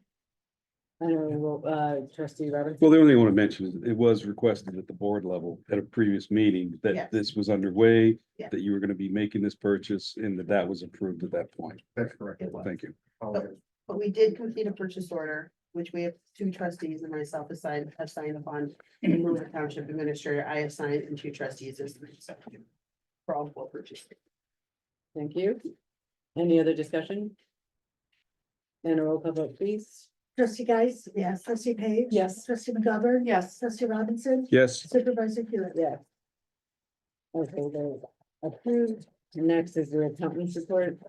I know, trustee Roberts. Well, the only thing I want to mention is it was requested at the board level at a previous meeting Yes. that this was underway, Yeah. that you were going to be making this purchase and that was approved at that point. That's correct. It was. Thank you. Apologize. But we did complete a purchase order, which we have two trustees and myself assigned upon. And the township administrator, I assigned, and two trustees as the executive for all four purchases. Thank you. Any other discussion? And a roll call vote, please. Trustee Geis, yes. Trustee Page. Yes. Trustee McGovern. Yes. Trustee Robinson. Yes, Supervisor Hewitt. Yes. Okay, they're approved. Next is the accountant's report.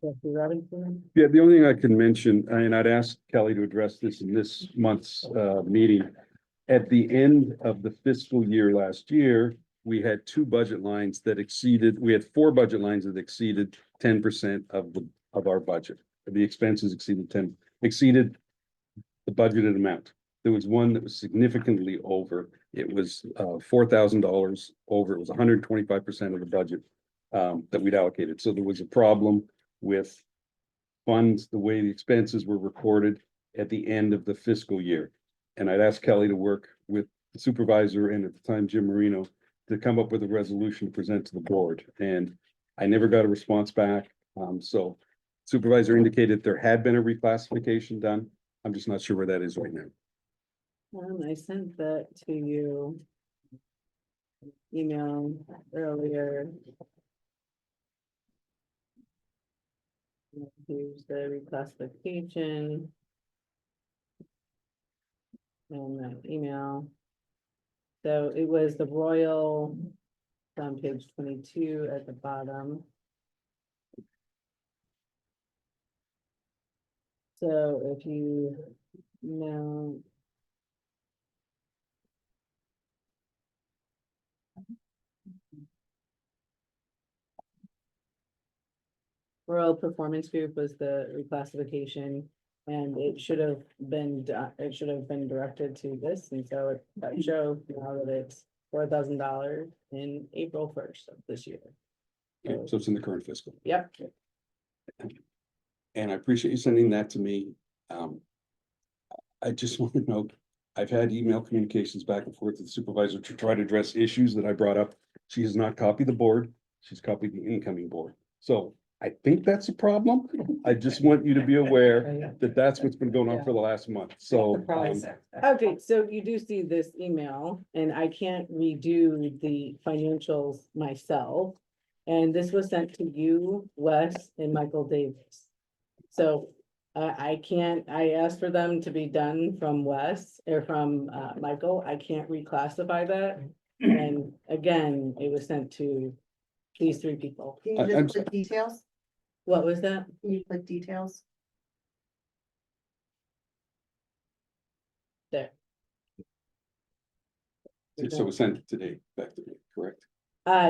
Trustee Robinson. yeah, the only thing I can mention, and I'd ask Kelly to address this in this month's meeting. At the end of the fiscal year last year, we had two budget lines that exceeded, we had four budget lines that exceeded 10% of our budget. The expenses exceeded the budgeted amount. There was one that was significantly over. It was $4,000 over. It was 125% of the budget that we'd allocated. So there was a problem with funds, the way the expenses were recorded at the end of the fiscal year. And I'd asked Kelly to work with the supervisor and at the time Jim Marino to come up with a resolution to present to the board. And I never got a response back. So supervisor indicated there had been a reclassification done. I'm just not sure where that is right now. I sent that to you. Email earlier. Here's the reclassification. And that email. So it was the Royal, on page 22 at the bottom. So if you know. Royal Performance Group was the reclassification. And it should have been, it should have been directed to this, and so it that show now that it's $4,000 in April 1st of this year. Okay, so it's in the current fiscal. Yep, And I appreciate you sending that to me. I just want to note, I've had email communications back and forth with the supervisor to try to address issues that I brought up. She has not copied the board. She's copied the incoming board. So I think that's a problem. I just want you to be aware that that's what's been going on for the last month. So, okay, so you do see this email, and I can't redo the financials myself. And this was sent to you, Wes, and Michael Davis. So I can't, I asked for them to be done from Wes or from Michael. I can't reclassify that. And again, it was sent to these three people. Can I'm you just put details? What was that? Can you put details? There. so it was sent today, back to me, correct?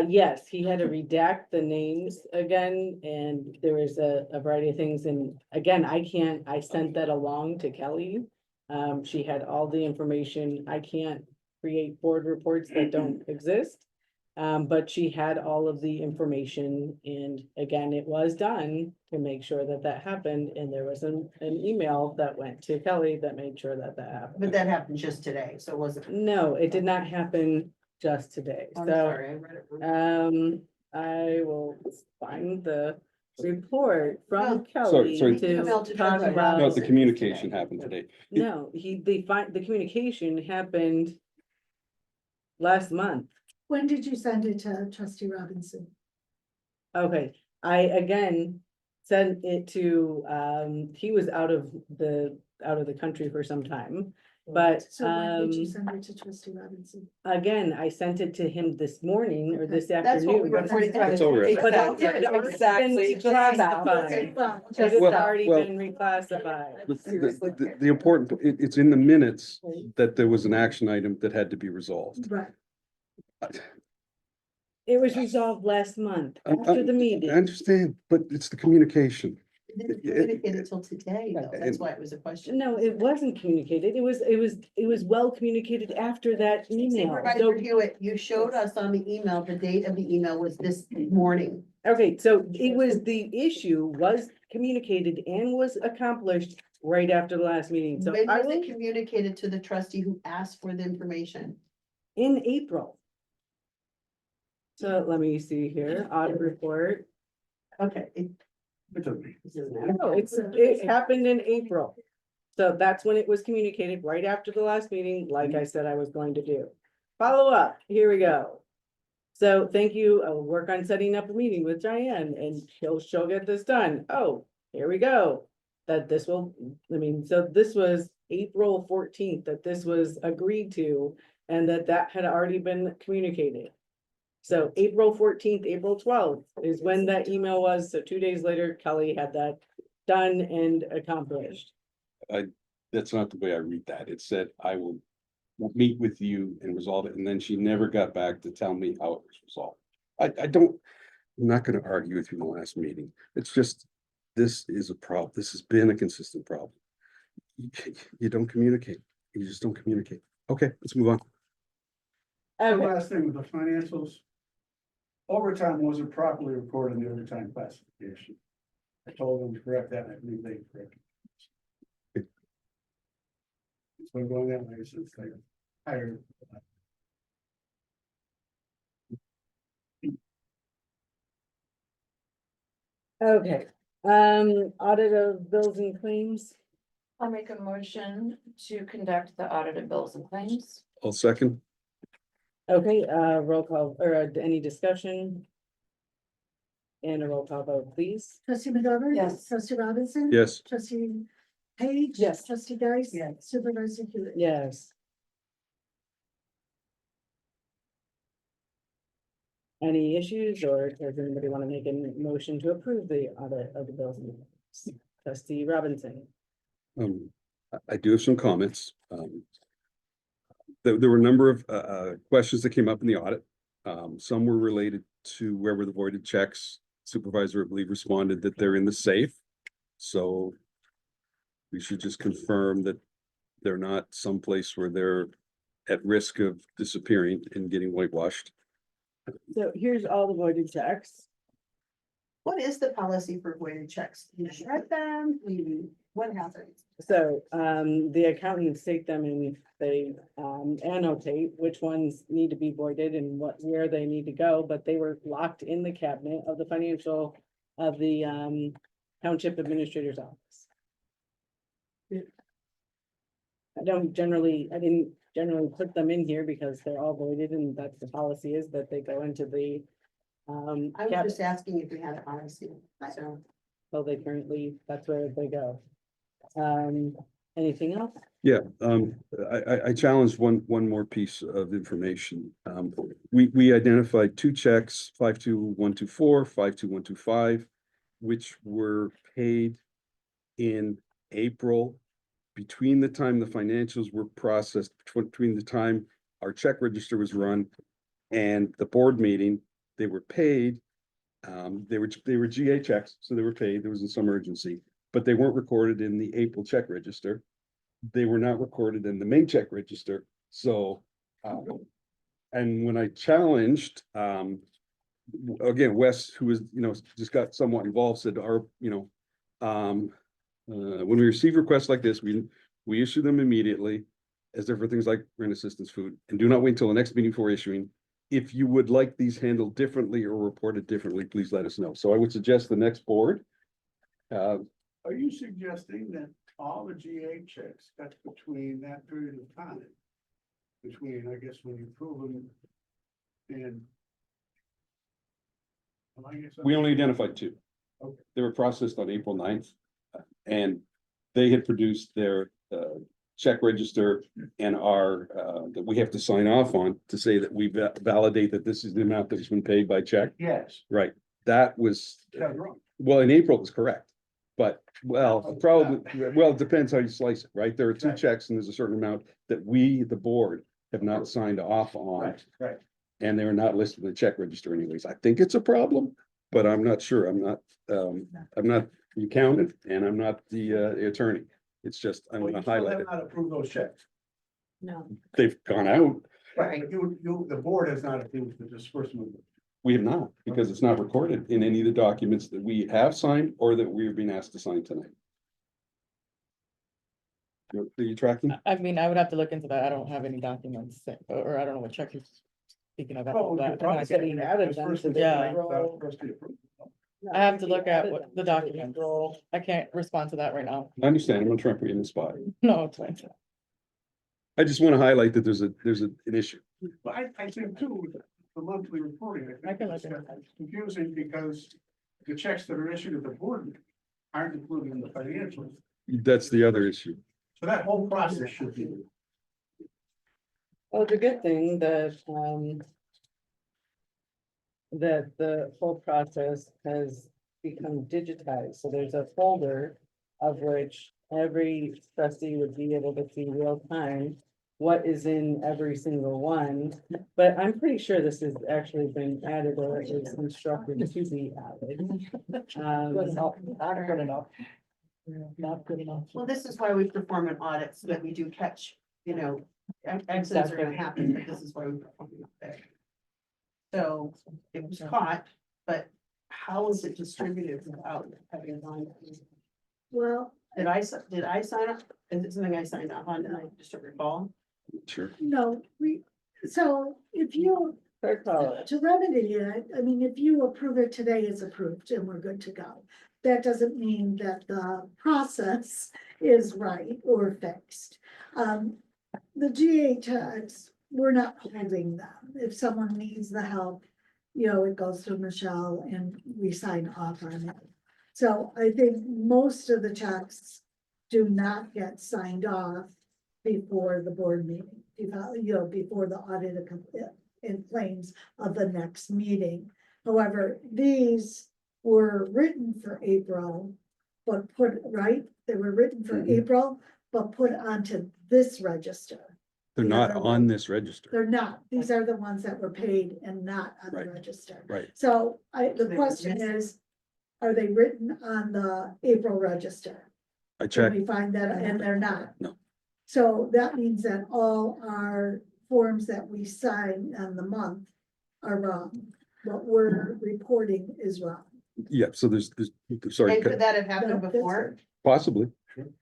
Yes, he had to redact the names again, and there was a variety of things, and again, I sent that along to Kelly. She had all the information. I can't create board reports that don't exist. But she had all of the information, and again, it was done to make sure that that happened, and there was an email that went to Kelly that made sure that that happened. But that happened just today, so it wasn't. No, it did not happen just today, I'm so, sorry, I read it wrong. I will find the report from No. Kelly Sorry. to Email to talk Trustee about. No, the communication happened today. No, the communication happened last month. When did you send it to Trustee Robinson? Okay, I again sent it to, he was out of the country for some time. But, So when did you send it to Trustee Robinson? again, I sent it to him this morning or this That's what we afternoon. were. It's over. But Exactly. it's been reclassified. Well, It's Well- already well- been reclassified. The important, it's in the minutes that there was an action item that had to be resolved. right, It was resolved last month I- after the I meeting. understand, but it's the communication. It didn't communicate until today, though. That's why it was a question. No, it wasn't communicated. It was well communicated after that email. Supervisor So, Hewitt, you showed us on the email, the date of the email was this morning. okay, so it was, the issue was communicated and was accomplished right after the last meeting. So When I was it will, communicated to the trustee who asked for the information? in April. So let me see here, audit report. Okay. It doesn't mean. It doesn't matter. No, it happened in April. So that's when it was communicated, right after the last meeting, like I said I was going to do. Follow up, here we go. So thank you, I'll work on setting up a meeting with Diane and she'll get this done. Oh, here we go. That this will, I mean, so this was April 14th that this was agreed to and that had already been communicated. So April 14th, April 12th is when that email was. So 2 days later, Kelly had that done and accomplished. That's not the way I read that. It said, I will meet with you and resolve it, and then she never got back to tell me how it was resolved. I'm not gonna argue with you in the last meeting. It's just, this is a problem. This has been a consistent problem. You don't communicate. You just don't communicate. Okay, let's move on. The Okay, last thing with the financials. Overtime wasn't properly recorded in the overtime classification. I told them to correct that, and I believe they corrected. it. So I'm going that way, since they hired. okay. Audit of bills and claims. I'll make a motion to conduct the audit of bills and claims. I'll second. Okay, roll call, or any discussion? And a roll call vote, please. Trustee McGovern. Yes. Trustee Robinson. Yes. Trustee Page. Yes. Trustee Dice. Yes. Supervisor Hewitt. Yes. Any issues, or does anybody want to make a motion to approve the audit of the bills and claims? Trustee Robinson. I do have some comments. There were a number of questions that came up in the audit. Some were related to where were the voided checks. Supervisor, I believe, responded that they're in the safe. So we should just confirm that they're not someplace where they're at risk of disappearing and getting whitewashed. So here's all the voided checks. What is the policy for voided checks? You shred them, what happens? So, the accountants take them and they, annotate which ones need to be voided and where they need to go, but they were locked in the cabinet of the financial, of the, township administrator's office. I didn't generally put them in here because they're all voided and that's the policy is that they go into the, I was just asking if we had a policy, so. well, they currently, that's where they go. Anything else? Yeah, I challenged one more piece of information. We identified two checks, 52124, 52125, which were paid in April. Between the time the financials were processed, between the time our check register was run and the board meeting, they were paid. They were GA checks, so they were paid. There was some urgency, but they weren't recorded in the April check register. They were not recorded in the May check register. So, and when I challenged, again, Wes, who was, just got somewhat involved, said when we receive requests like this, we issue them immediately as there for things like rent assistance food, and do not wait until the next meeting before issuing. If you would like these handled differently or reported differently, please let us know. So I would suggest the next board. Are you suggesting that all the GA checks, that's between that period of time? Between, I guess, when you prove them and. Well, I guess We only identified two. Okay. They were processed on April 9th. And they had produced their check register and our that we have to sign off on to say that we validate that this is the amount that's been paid by check. Yes, Right, that was, that's wrong. well, in April it was correct. But, it depends how you slice it, right? There are two Right. checks and there's a certain amount that we, the board, have not signed off on. Right. And they're not listed in the check register anyways. I think it's a problem, but I'm not sure. I'm not the accountant and I'm not the attorney. It's just, I'm Well, gonna you still highlight have it. not approved those checks. No. They've gone out. Right. The board has not approved the disbursement. We have not, because it's not recorded in any of the documents that we have signed or that we are being asked to sign tonight. Are you tracking? I mean, I would have to look into that. I don't have any documents, or I don't know what check you're speaking of. Oh, I'm not getting out of them, so they Yeah. roll. Trustee approved. I have to look at what the document role. I can't respond to that right now. I understand, I'm not trying to put you in the spot. No, it's fine. I just want to highlight that there's an issue. But I think too, with the monthly reporting, I can look at it. it's confusing because the checks that are issued at the board aren't included in the financials. That's the other issue. So that whole process should be. Well, it's a good thing that, that the whole process has become digitized, so there's a folder of which every trustee would be able to see real time what is in every single one, but I'm pretty sure this has actually been added or is instructed to be added. Not good enough. Not good enough. Well, this is why we perform an audit, so that we do catch, accidents are gonna happen, but this is why we perform an audit. So it was caught, but how was it distributed without having gone? Well, Did I sign up? Is it something I signed up on, and I just don't recall? Sure. no, so if you, Fair call. to remedy it, I mean, if you approve it today, it's approved and we're good to go. That doesn't mean that the process is right or fixed. The GA tags, we're not holding them. If someone needs the help, it goes through Michelle and we sign off on it. So I think most of the checks do not get signed off before the board meeting, before the audit and claims of the next meeting. However, these were written for April, but they were written for Mhm. April, but put onto this register. They're not on this register. They're not, these are the ones that were paid and not on the Right. register. Right. So the They were question missing. is, are they written on the April register? I Can checked. we find that, and they're not? No. So that means that all our forms that we sign on the month are wrong. What we're reporting is wrong. Yeah, so there's, sorry, And could that have happened No, that's before? possibly.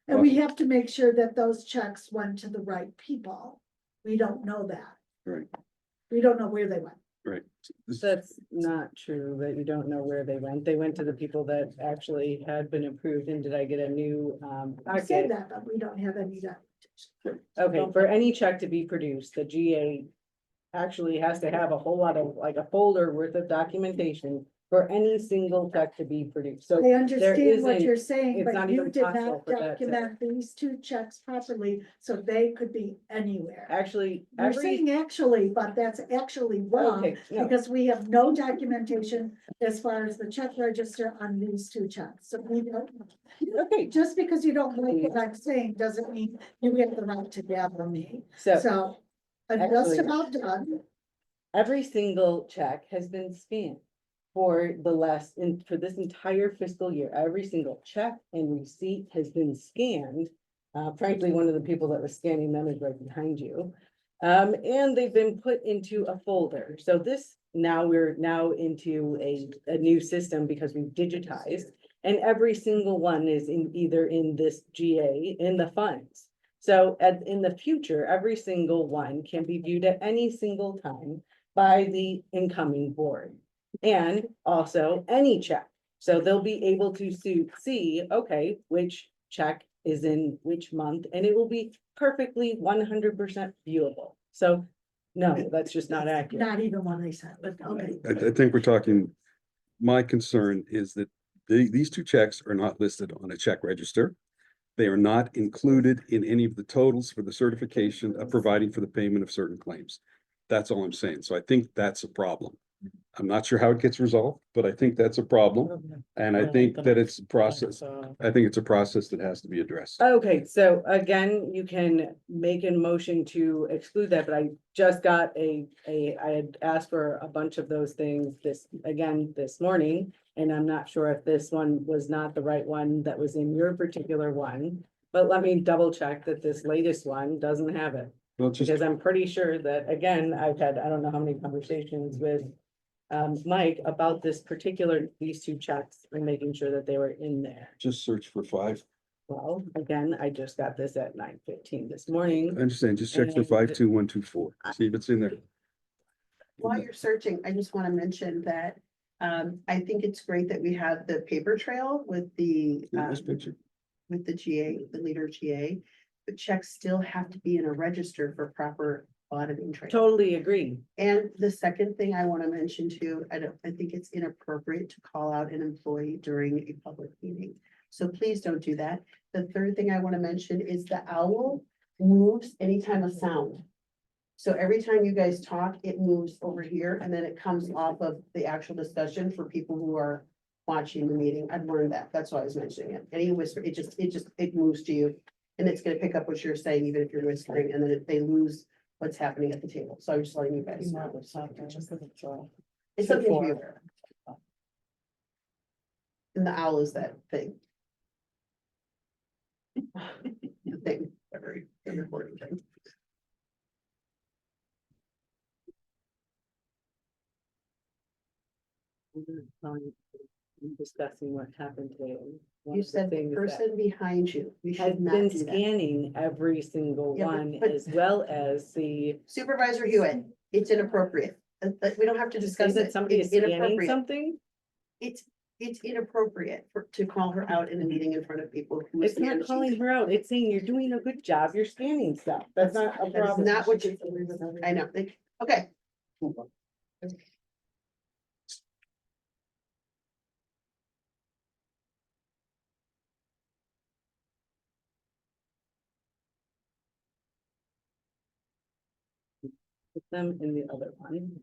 And we have to make sure that those checks went to the right people. We don't know that. Right. We don't know where they went. Right. That's not true, that you don't know where they went. They went to the people that actually had been approved, and did I get a new, We say packet? that, but we don't have any documentation. Okay, for any check to be produced, the GA actually has to have a whole lot of, like a folder worth of documentation for any single check to be produced. So I understand what isn't- you're saying, it's but not you even did possible not for that to- document these two checks properly, so they could be anywhere. actually, You're every, saying actually, but that's actually wrong, okay, no, because we have no documentation as far as the check register on these two checks, so we don't. okay, Just because you don't like what I'm saying, doesn't mean you have the right to gather me, so so. I'm just Actually- about done. every single check has been scanned for for this entire fiscal year. Every single check and receipt has been scanned. Frankly, one of the people that was scanning them is right behind you. And they've been put into a folder. So we're now into a new system because we've digitized. And every single one is either in this GA, in the funds. So in the future, every single one can be viewed at any single time by the incoming board. And also any check. So they'll be able to see, okay, which check is in which month, and it will be perfectly 100% viewable. So no, that's just not accurate. Not even what I said, but okay. I think we're talking, my concern is that these two checks are not listed on a check register. They are not included in any of the totals for the certification of providing for the payment of certain claims. That's all I'm saying. So I think that's a problem. I'm not sure how it gets resolved, but I think that's a problem. And I think that it's a process. I think it's a process that has to be addressed. Okay, so again, you can make a motion to exclude that, but I just got I had asked for a bunch of those things this morning. And I'm not sure if this one was not the right one that was in your particular one, but let me double check that this latest one doesn't have it. Well, just, Because I'm pretty sure that, again, I've had, I don't know how many conversations with Mike about these two checks and making sure that they were in there. just search for 5. Well, again, I just got this at 9:15 this morning. I understand, just check for And- 52124. See if it's in there. While you're searching, I just want to mention that I think it's great that we have the paper trail with the, In this picture. with the GA, the leader GA. But checks still have to be in a register for proper auditing trail. Totally agree. And the second thing I want to mention too, I think it's inappropriate to call out an employee during a public meeting. So please don't do that. The third thing I want to mention is the owl moves anytime a sound. So every time you guys talk, it moves over here and then it comes off of the actual discussion for people who are watching the meeting. I've learned that. That's why I was mentioning it. Any whisper, it moves to you. And it's gonna pick up what you're saying, even if you're whispering, and then they lose what's happening at the table. So I'm just letting you guys know. It's something to be aware of. And the owl is that thing. The thing, every recording thing. Discussing what happened today. One You of the said the things that person behind you. You has should not been do that. scanning every single Yeah, one, but- as well as the. Supervisor Hewitt, it's inappropriate. We don't have to discuss Say it. that somebody is It's scanning inappropriate. something? It's inappropriate to call her out in a meeting in front of people. who It's not scans. calling her out. It's saying you're doing a good job. You're scanning stuff. That's not a That's problem. not what you, I know, okay. Put them in the other one.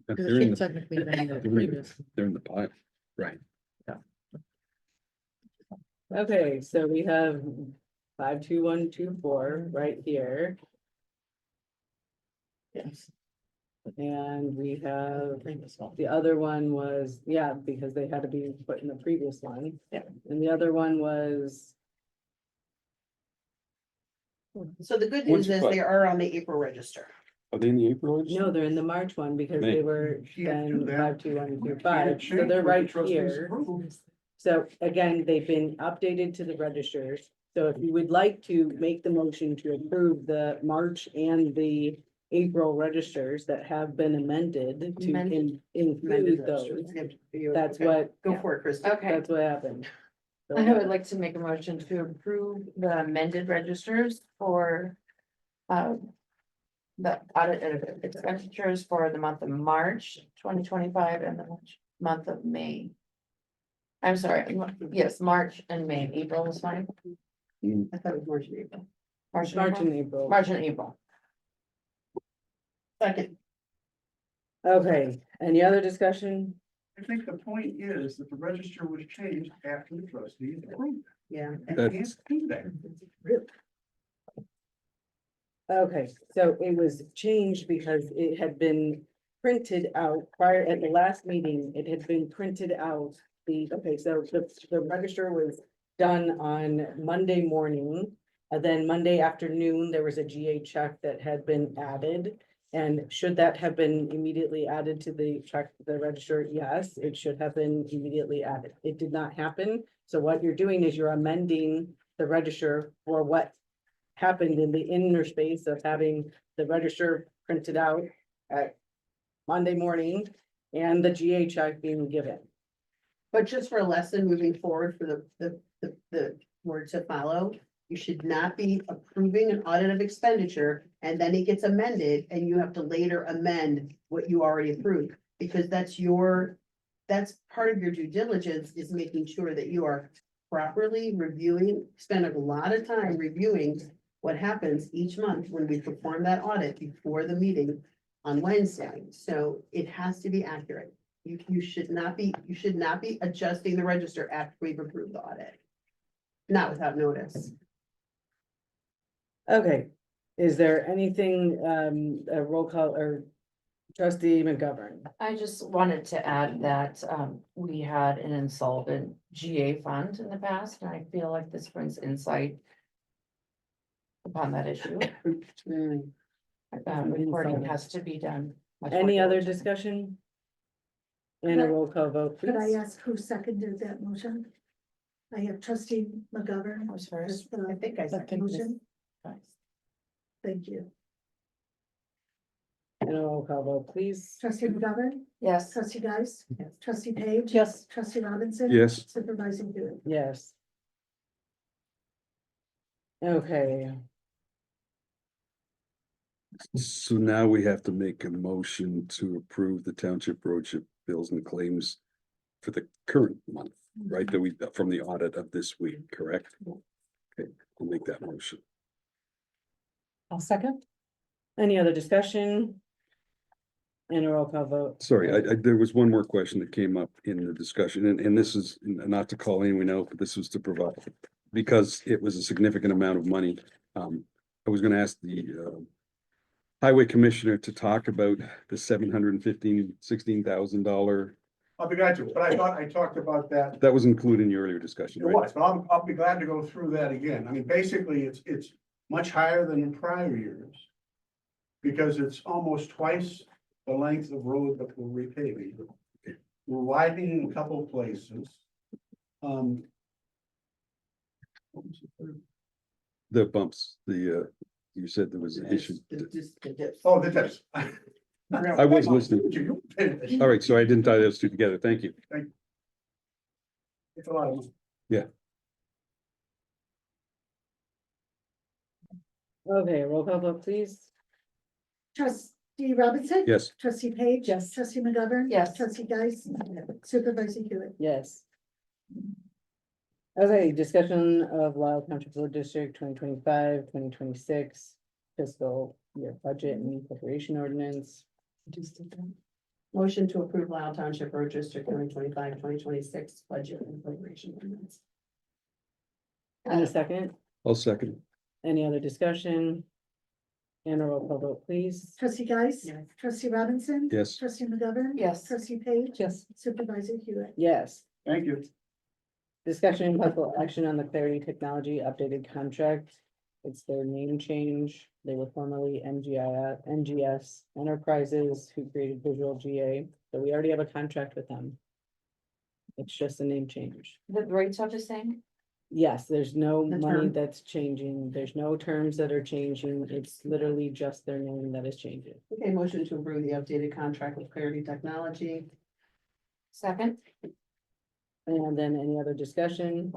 But Because they're in it should the- technically been in the they're in the- previous. They're in the pile, right? Okay, so we have 52124 right here, Yes. and we have, Previous one. the other one was, yeah, because they had to be put in the previous one. Yeah. And the other one was, So the good Once news is you- they are on the April register. Are they in the April? register? no, they're in the March one because May. they were Can't do then that. 52125, so they're right here. So again, they've been updated to the registers. So if you would like to make the motion to approve the March and the April registers that have been amended to include those, that's what, Go for it, Kristen. Okay, that's what happened. So- I would like to make a motion to approve the amended registers for the audit and expenditures for the month of March 2025 and the month of May. I'm sorry, yes, March and May. April was fine. I thought it was March and April. March March and and April. March and April. Second, Okay, any other discussion? I think the point is that the register was changed after the trustees approved yeah. it. You That's- can't do that. Okay, so it was changed because it had been printed out prior, at the last meeting, it had been printed out. So the register was done on Monday morning. And then Monday afternoon, there was a GA check that had been added. And should that have been immediately added to the check, the register? Yes, it should have been immediately added. It did not happen. So what you're doing is you're amending the register for what happened in the inner space of having the register printed out at Monday morning and the GA check being given. But just for a lesson moving forward for the word to follow, you should not be approving an audit of expenditure and then it gets amended and you have to later amend what you already approved. Because that's part of your due diligence is making sure that you are properly reviewing, spend a lot of time reviewing what happens each month when we perform that audit before the meeting on Wednesday. So it has to be accurate. You should not be adjusting the register after we've approved the audit. Not without notice. Okay, is there anything, a roll call or trustee McGovern? I just wanted to add that, we had an insolvent GA fund in the past, and I feel like this brings insight upon that issue. Reporting has to be done. much more Any other diligently. discussion? And a roll call vote, Could I please. ask who seconded that motion? I have trustee McGovern. I was as first. I the think I said. motion. Thank you. And a roll call vote, please. Trustee McGovern, Yes. trustee Geis, Yes. trustee Page. Yes. Trustee Robinson. Yes. Supervisor Hewitt. Yes. Okay, So now we have to make a motion to approve the township roadship bills and claims for the current month, right? That we, from the audit of this week, correct? Okay, I'll make that motion. I'll second. any other discussion? And a roll call vote. Sorry, there was one more question that came up in the discussion, and this is not to call anyone out, but this was to provide, because it was a significant amount of money. I was gonna ask the highway commissioner to talk about the $716,000. I'll be glad to, but I thought I talked about that. That was included in your earlier discussion, It right? was, but I'll be glad to go through that again. I mean, basically, it's much higher than in prior years. Because it's almost twice the length of road that we're repaving. We're widening in a couple of places. What was the third? The bumps, you said there was an issue. Oh, the dips. I was listening. All right, so I didn't tie those two together. Thank you. It's a lot of money. Okay, roll call vote, please. Trustee Robinson. Yes. Trustee Page. Yes. Trustee McGovern. Yes. Trustee Geis. Supervisor Hewitt. Yes. Okay, discussion of Lisle Township Road District 2025-2026 fiscal year budget and appropriation ordinance. Motion to approve Lisle Township Road District 2025-2026 budget and appropriation ordinance. And a second, I'll second. any other discussion? And a roll call vote, please. Trustee Geis. Yes. Trustee Robinson. Yes. Trustee McGovern. Yes. Trustee Page. Yes. Supervisor Hewitt. Yes. Thank you. Discussion and possible action on the Clarity Technology updated contract. It's their name change. They were formerly NGS Enterprises, who created Visual GA, so we already have a contract with them. It's just a name change. The rates are the same? Yes, there's no The money term. that's changing. There's no terms that are changing. It's literally just their name that is changing. Okay, motion to approve the updated contract with Clarity Technology. Second? And then any other discussion?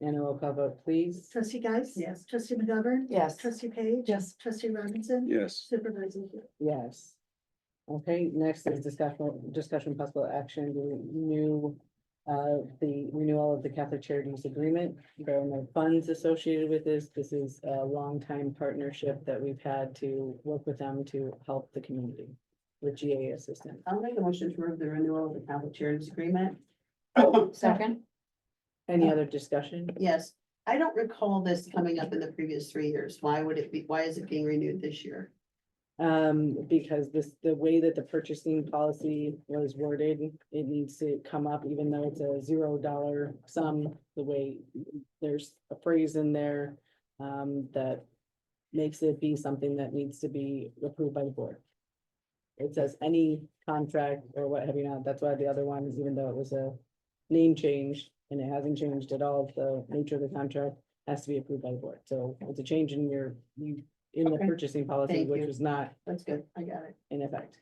And a roll call vote, please. Trustee Geis. Yes. Trustee McGovern. Yes. Trustee Page. Yes. Trustee Robinson. Yes. Supervisor Hewitt. Yes. Okay, next is discussion possible action to renew the renewal of the Catholic Charities Agreement. There are no funds associated with this. This is a longtime partnership that we've had to work with them to help the community with GA assistance. I'll make a motion to approve the renewal of the Catholic Charities Agreement. Second? Any other discussion? Yes, I don't recall this coming up in the previous 3 years. Why is it being renewed this year? Because the way that the purchasing policy was worded, it needs to come up, even though it's a $0 sum, the way there's a phrase in there that makes it be something that needs to be approved by the board. It says any contract or what have you not, that's why the other ones, even though it was a name change and it hasn't changed at all, the nature of the contract has to be approved by the board. So it's a change in in the Okay. purchasing policy, Thank which you. was not That's good. I got it. in effect.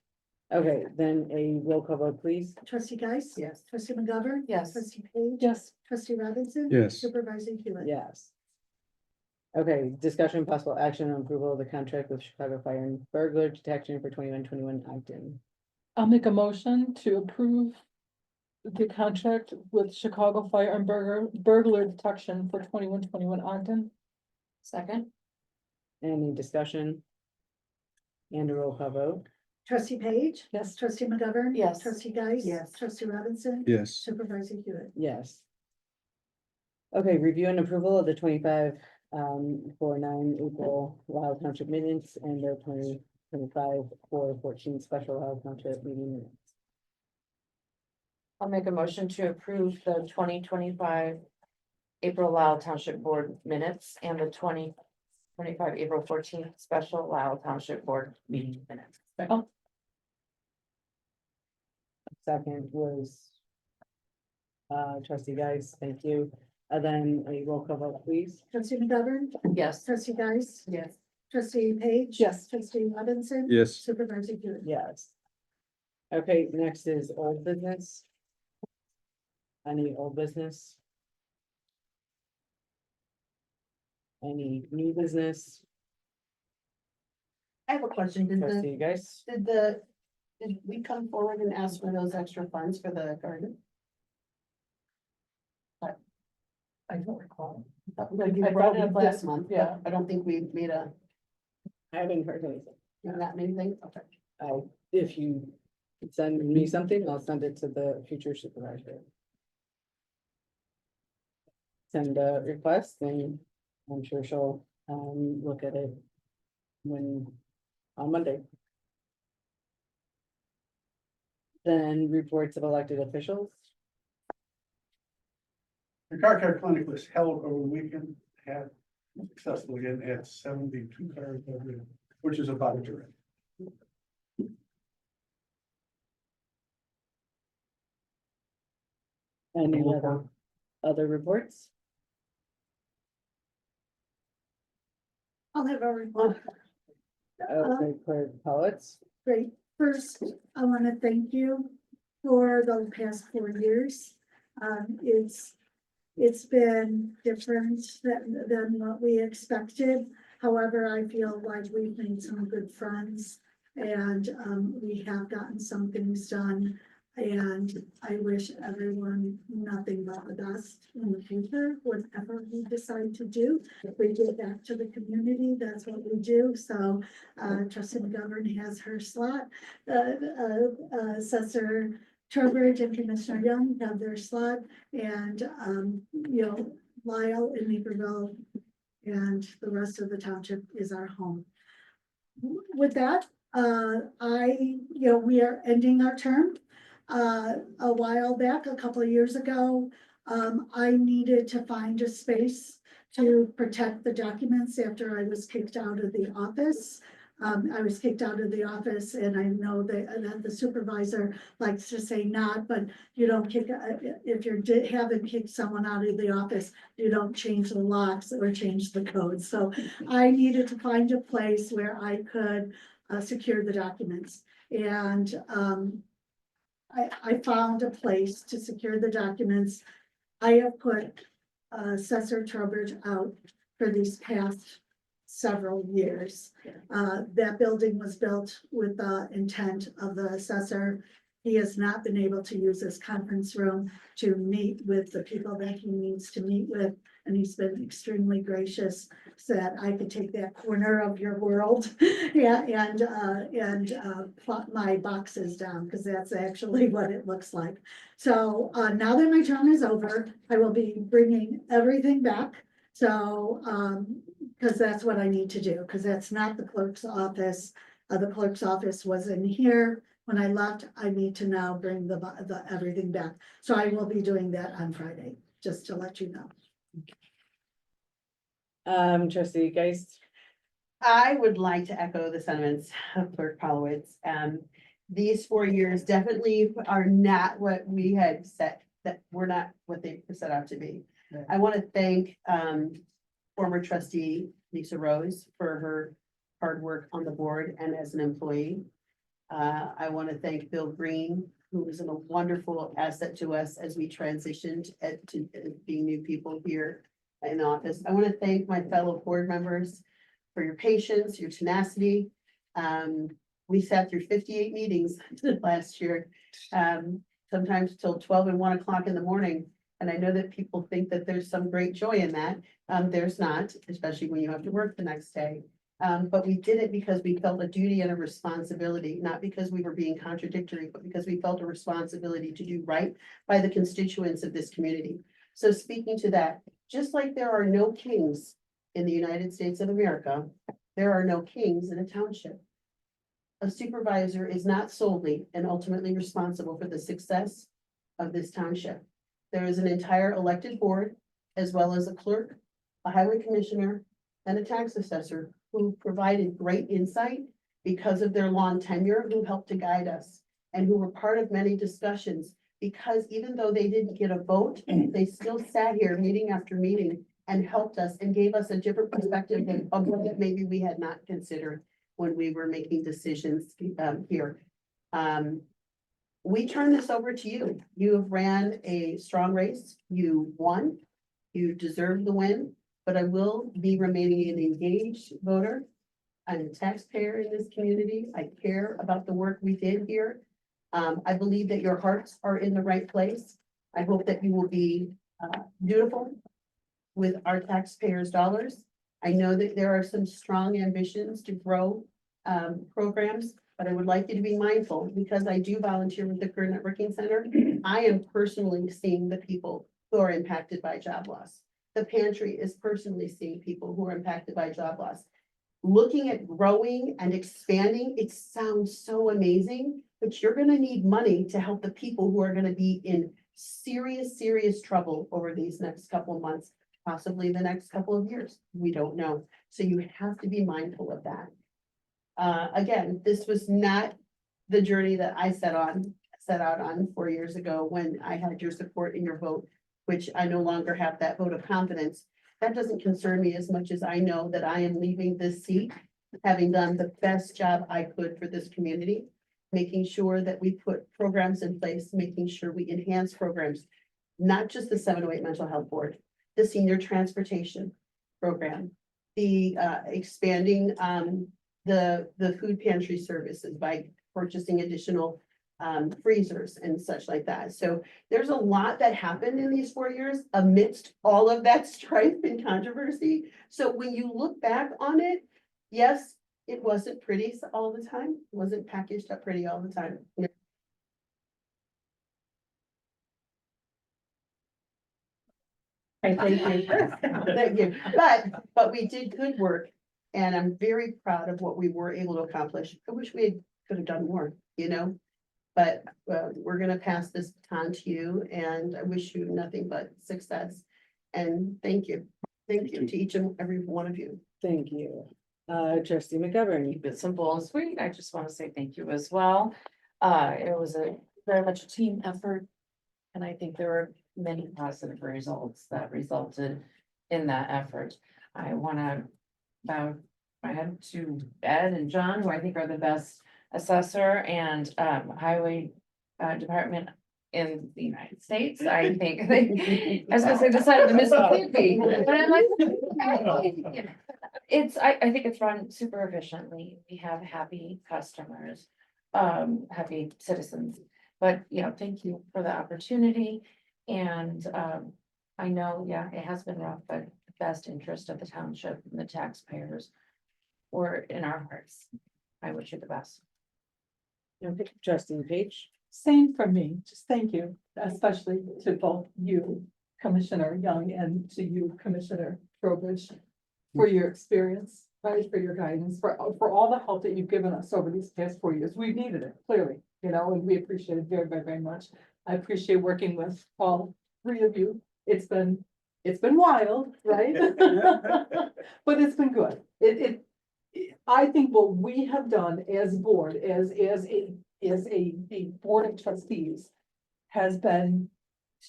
Okay, then a roll call vote, please. Trustee Geis. Yes. Trustee McGovern. Yes. Trustee Page. Yes. Trustee Robinson. Yes. Supervisor Hewitt. Yes. Okay, discussion possible action on approval of the contract with Chicago Fire and Burglar Detection for 21-21 Ogden. I'll make a motion to approve the contract with Chicago Fire and Burglar Detection for 21-21 Ogden. Second? Any discussion? And a roll call vote. Trustee Page? Yes. Trustee McGovern? Yes. Trustee Geis? Yes. Trustee Robinson? Yes, Supervisor Hewitt? Yes. Okay, review and approval of the 25 4/9 April Lisle Township minutes and the 2025 4/14 special Lisle Township meeting minutes. I'll make a motion to approve the 2025 April Lisle Township Board minutes and the 2025 April 14th special Lisle Township Board meeting minutes. Second was trustee Geis, thank you. And then a roll call vote, please. Trustee McGovern? Yes. Trustee Geis? Yes. Trustee Page? Yes. Trustee Robinson? yes, Supervisor Hewitt? Yes. Okay, next is old business. Any old business? Any new business? I have a question. Trustee Geis? Did we come forward and ask for those extra funds for the garden? I don't recall. Like you I brought thought it up we did, last month, yeah. but I don't think we made a, I haven't heard anything. not anything, okay. If you send me something, I'll send it to the future supervisor. Send a request and I'm sure she'll look at it on Monday. Then reports of elected officials. The car care clinic was held over the weekend, had successful again, had 72 cars, which is about a direct. Any other reports? I'll have a report. Okay, Clerk Politz. Great. First, I want to thank you for the past 4 years. It's been different than what we expected. However, I feel like we've made some good friends and we have gotten some things done. And I wish everyone nothing but the best in the future, whatever we decide to do. If we give back to the community, that's what we do. So Trustee McGovern has her slot. Assessor Trowbridge and Commissioner Young have their slot. And Lisle and Naperville and the rest of the township is our home. With that, we are ending our term. A while back, a couple of years ago, I needed to find a space to protect the documents after I was kicked out of the office. I was kicked out of the office and I know that the supervisor likes to say not, but you don't kick, if you haven't kicked someone out of the office, you don't change the locks or change the code. So I needed to find a place where I could secure the documents. And I found a place to secure the documents. I have put Assessor Trowbridge out for these past several years. That building was built with the intent of the assessor. He has not been able to use his conference room to meet with the people that he needs to meet with. And he's been extremely gracious, said I could take that corner of your world and plot my boxes down, because that's actually what it looks like. So now that my term is over, I will be bringing everything back. So, because that's what I need to do, because that's not the clerk's office. The clerk's office was in here. When I left, I need to now bring the everything back. So I will be doing that on Friday, just to let you know. Trustee Geis. I would like to echo the sentiments of Clerk Polowitz. These 4 years definitely are not what we had set, that were not what they set out to be. Right. I want to thank former trustee Lisa Rose for her hard work on the board and as an employee. I want to thank Bill Green, who was a wonderful asset to us as we transitioned to being new people here in office. I want to thank my fellow board members for your patience, your tenacity. We sat through 58 meetings last year, sometimes till 12 and 1 o'clock in the morning. And I know that people think that there's some great joy in that. There's not, especially when you have to work the next day. But we did it because we felt a duty and a responsibility, not because we were being contradictory, but because we felt a responsibility to do right by the constituents of this community. So speaking to that, just like there are no kings in the United States of America, there are no kings in a township. A supervisor is not solely and ultimately responsible for the success of this township. There is an entire elected board, as well as a clerk, a highway commissioner, and a tax assessor who provided great insight because of their long tenure, who helped to guide us and who were part of many discussions. Because even though they didn't get a vote, they still sat here meeting after meeting and helped us and gave us a different perspective of what maybe we had not considered when we were making decisions here. We turn this over to you. You have ran a strong race. You won. You deserve the win, but I will be remaining an engaged voter. I'm a taxpayer in this community. I care about the work we did here. I believe that your hearts are in the right place. I hope that you will be dutiful with our taxpayers' dollars. I know that there are some strong ambitions to grow programs, but I would like you to be mindful, because I do volunteer with the Career Networking Center. I am personally seeing the people who are impacted by job loss. The pantry is personally seeing people who are impacted by job loss. Looking at growing and expanding, it sounds so amazing, but you're gonna need money to help the people who are gonna be in serious, serious trouble over these next couple of months, possibly the next couple of years. We don't know. So you have to be mindful of that. Again, this was not the journey that I set out on 4 years ago when I had your support in your vote, which I no longer have that vote of confidence. That doesn't concern me as much as I know that I am leaving this seat, having done the best job I could for this community, making sure that we put programs in place, making sure we enhance programs, not just the 708 Mental Health Board, the senior transportation program, the expanding the food pantry services by purchasing additional freezers and such like that. So there's a lot that happened in these 4 years amidst all of that strife and controversy. So when you look back on it, yes, it wasn't pretty all the time. It wasn't packaged up pretty all the time. I thank you. Thank you. But we did good work, and I'm very proud of what we were able to accomplish. I wish could have done more, you know? But we're gonna pass this baton to you, and I wish you nothing but success. And thank you. Thank you to each and every one of you. Thank you. Trustee McGovern. Keep it simple and sweet. I just want to say thank you as well. It was very much a team effort. And I think there were many positive results that resulted in that effort. I want to bow my head to Ed and John, who I think are the best assessor and highway department in the United States. I think I was gonna say the side of the Mississippi, but I'm like, I think it's run super efficiently. We have happy customers, happy citizens. But, thank you for the opportunity. And I know, it has been rough, but the best interest of the township and the taxpayers were in our hearts. I wish you the best. Okay, Trustee Page. Same for me, just thank you, especially to both you, Commissioner Young, and to you, Commissioner Trowbridge, for your experience, right, for your guidance, for all the help that you've given us over these past 4 years. We've needed it, clearly, and we appreciate it very, very, very much. I appreciate working with all three of you. It's been wild, right? But it's been good. I think what we have done as board, as a board of trustees, has been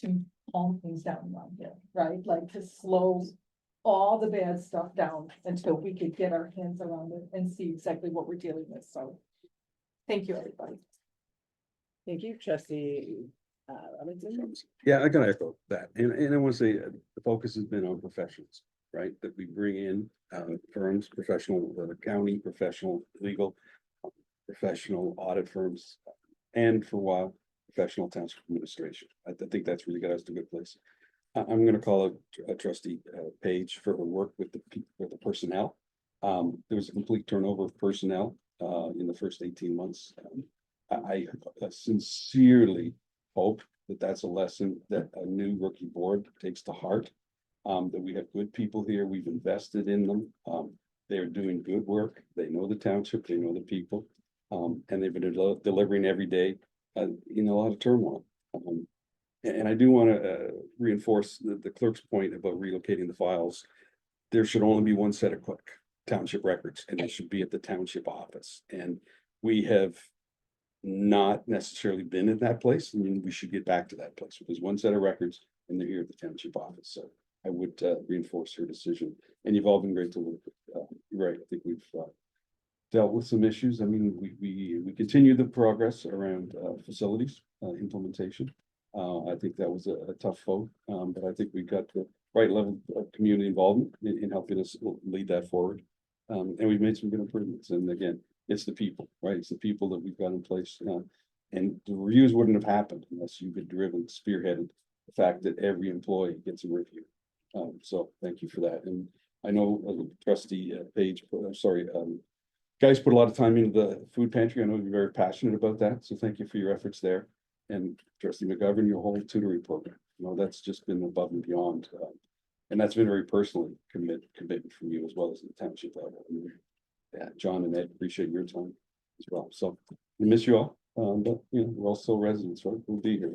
to calm things down around here, right? Like to slow all the bad stuff down until we could get our hands around it and see exactly what we're dealing with. So thank you, everybody. Thank you, Trustee Robinson. Yeah, I gotta echo that. And I want to say the focus has been on professionals, right? That we bring in firms, professional, county, professional, legal, professional audit firms, and for a while, professional township administration. I think that's really got us to a good place. I'm gonna call a trustee Page for her work with the personnel. There was a complete turnover of personnel, in the first 18 months. I sincerely hope that that's a lesson that a new rookie board takes to heart. That we have good people here, we've invested in them, they're doing good work, they know the township, they know the people. And they've been delivering every day, in a lot of turmoil. And I do wanna, reinforce the clerk's point about relocating the files. There should only be one set of township records, and it should be at the township office, and we have not necessarily been in that place. I mean, we should get back to that place. There's one set of records and they're here at the township office, so I would reinforce her decision. And you've all been great to work with. You're right, I think we've dealt with some issues. I mean, we continue the progress around facilities implementation. I think that was a tough vote, but I think we got the right level of community involvement in helping us lead that forward. And we've made some good improvements. And again, it's the people, right? It's the people that we've got in place. And the reviews wouldn't have happened unless you had driven, spearheaded the fact that every employee gets a review. So thank you for that. And I know trustee Page, guys put a lot of time into the food pantry. I know you're very passionate about that. So thank you for your efforts there. And trustee McGovern, your whole tutoring program, that's just been above and beyond. And that's been very personally commitment from you as well as the township level. Yeah, John and Ed, appreciate your time as well. So we miss you all, but we're all still residents, right? We'll be here.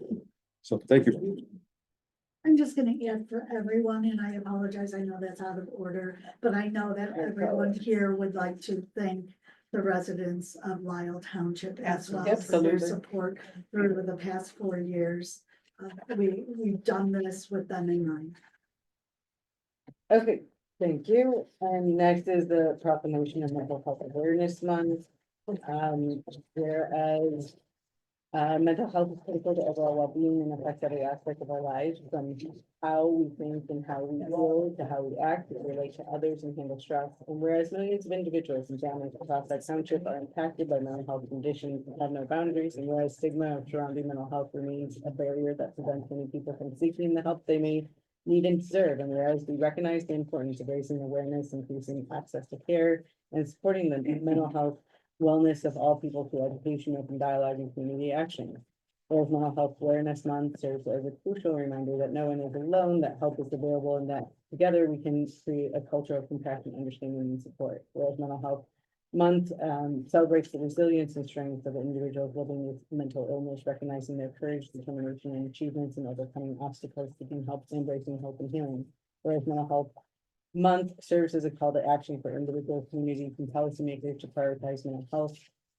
So thank you. I'm just gonna add for everyone, and I apologize, I know that's out of order, but I know that everyone here would like to thank the residents of Lisle Township as well for their Absolutely. support through the past 4 years. We've done this with them in mind. Okay, thank you. And next is the proclamation of Mental Health Awareness Month. Whereas mental health is critical to overall well-being and affects every aspect of our lives, from how we think and how we feel to how we act, relate to others, and handle stress. And whereas millions of individuals and families across our township are impacted by mental health conditions and have no boundaries, and whereas stigma surrounding mental health remains a barrier that prevents many people from seeking the help they may need and deserve, and whereas we recognize the importance of raising awareness, increasing access to care, and supporting the mental health wellness of all people through education, open dialogue, and community action. Whereas Mental Health Awareness Month serves as a crucial reminder that no one is alone, that help is available, and that together we can create a culture of compassion, understanding, and support. Whereas Mental Health Month celebrates the resilience and strength of individuals living with mental illness, recognizing their courage, determination, and achievements in overcoming obstacles, seeking help, embracing hope and healing. Whereas Mental Health Month serves as a call to action for individual communities and policymakers to prioritize mental health,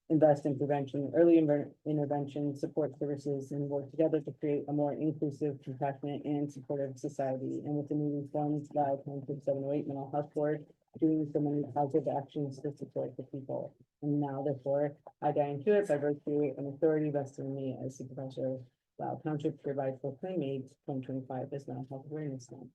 invest in prevention, early intervention, support services, and work together to create a more inclusive, compassionate, and supportive society. And with the newly formed Lisle Township 708 Mental Health Board, doing so many positive actions to support the people. And now, therefore, I, Diane Hewitt, by virtue and authority vested in me as supervisor of Lisle Township, hereby proclaim May 2025 as Mental Health Awareness Month.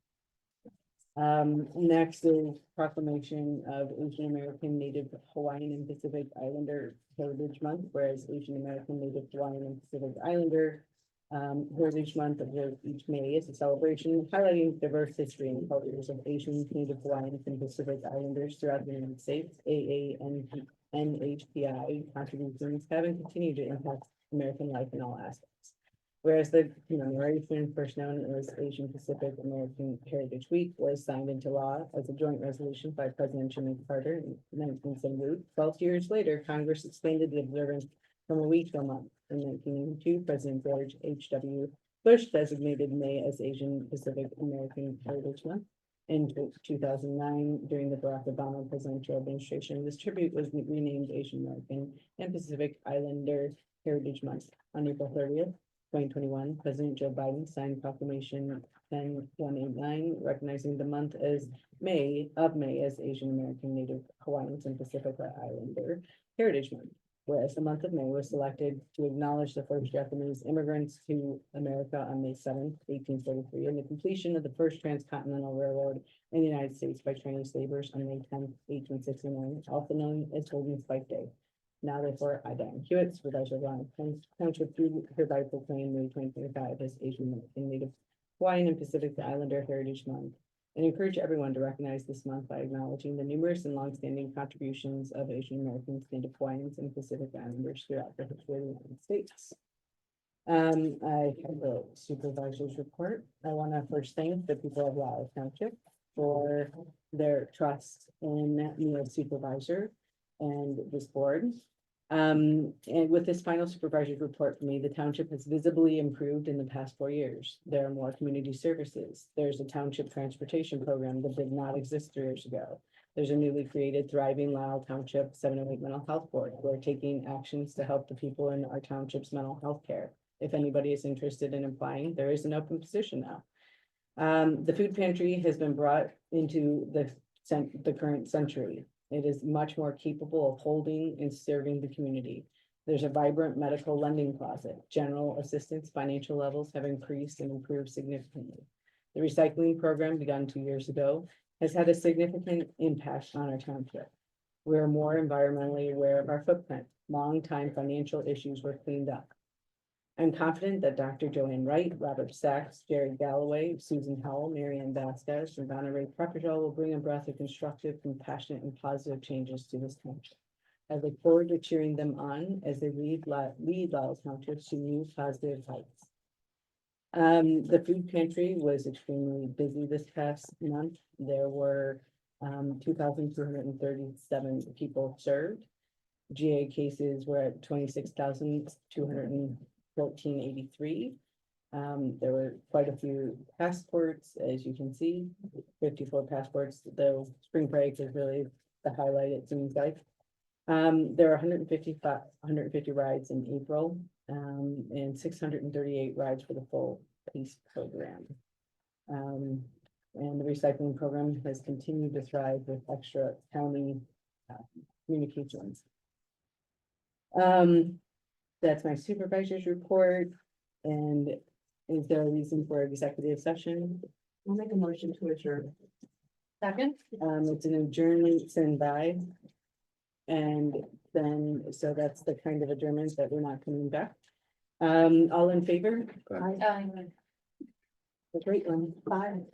Next is proclamation of Asian American, Native Hawaiian, and Pacific Islander Heritage Month, whereas Asian American, Native Hawaiian, and Pacific Islander Heritage Month observed each May is a celebration highlighting diverse history and cultures of Asian, Native Hawaiians, and Pacific Islanders throughout the United States. AA and NHPI contributions have and continue to impact American life in all aspects. Whereas the commemoration, first known as Asian Pacific American Heritage Week, was signed into law as a joint resolution by President Jimmy Carter in 1978. 12 years later, Congress expanded the observance from a week to a month. In 1992, President George H.W. Bush designated May as Asian Pacific American Heritage Month. In 2009, during the Barack Obama presidential administration, this tribute was renamed Asian American and Pacific Islander Heritage Month. On April 30th, 2021, President Joe Biden signed Proclamation 10189, recognizing the month as May as Asian American, Native Hawaiians, and Pacific Islander Heritage Month. Whereas the month of May was selected to acknowledge the first Japanese immigrants to America on May 7th, 1843, and the completion of the first transcontinental railroad in the United States by Chinese laborers on May 10th, 1869, also known as Golden Spike Day. Now, therefore, I, Diane Hewitt, supervisor of Lisle Township, hereby proclaim May 2025 as Asian American, Native Hawaiian, and Pacific Islander Heritage Month. and encourage everyone to recognize this month by acknowledging the numerous and longstanding contributions of Asian Americans, Native Hawaiians, and Pacific Islanders throughout the history of the United States. I have a supervisor's report. I want to first thank the people of Lisle Township for their trust in me as supervisor and this board. And with this final supervisor's report for me, the township has visibly improved in the past 4 years. There are more community services. There's a township transportation program that did not exist 3 years ago. There's a newly created thriving Lisle Township 708 Mental Health Board. We're taking actions to help the people in our township's mental health care. If anybody is interested in applying, there is an open position now. The food pantry has been brought into the current century. It is much more capable of holding and serving the community. There's a vibrant medical lending closet. General assistance financial levels have increased and improved significantly. The recycling program begun 2 years ago has had a significant impact on our township. We're more environmentally aware of our footprint. Long-time financial issues were cleaned up. I'm confident that Dr. Joanne Wright, Robert Sachs, Jerry Galloway, Susan Howell, Marianne Vasquez, and Donna Ray Prepperdell will bring a breath of constructive, compassionate, and positive changes to this township. I look forward to cheering them on as they lead Lisle Township to new positive heights. The food pantry was extremely busy this past month. There were 2,237 people served. GA cases were at 26,214.83. There were quite a few passports, as you can see, 54 passports, though spring break is really the highlight, it seems like. There are 150 rides in April, and 638 rides for the full PACE program. And the recycling program has continued to thrive with extra county communications. That's my supervisor's report. And is there a reason for executive session? I'll make a motion to adjourn. Second? It's an adjournment send by. And then, so that's the kind of adjournment that we're not coming back. All in favor? A great one. Bye.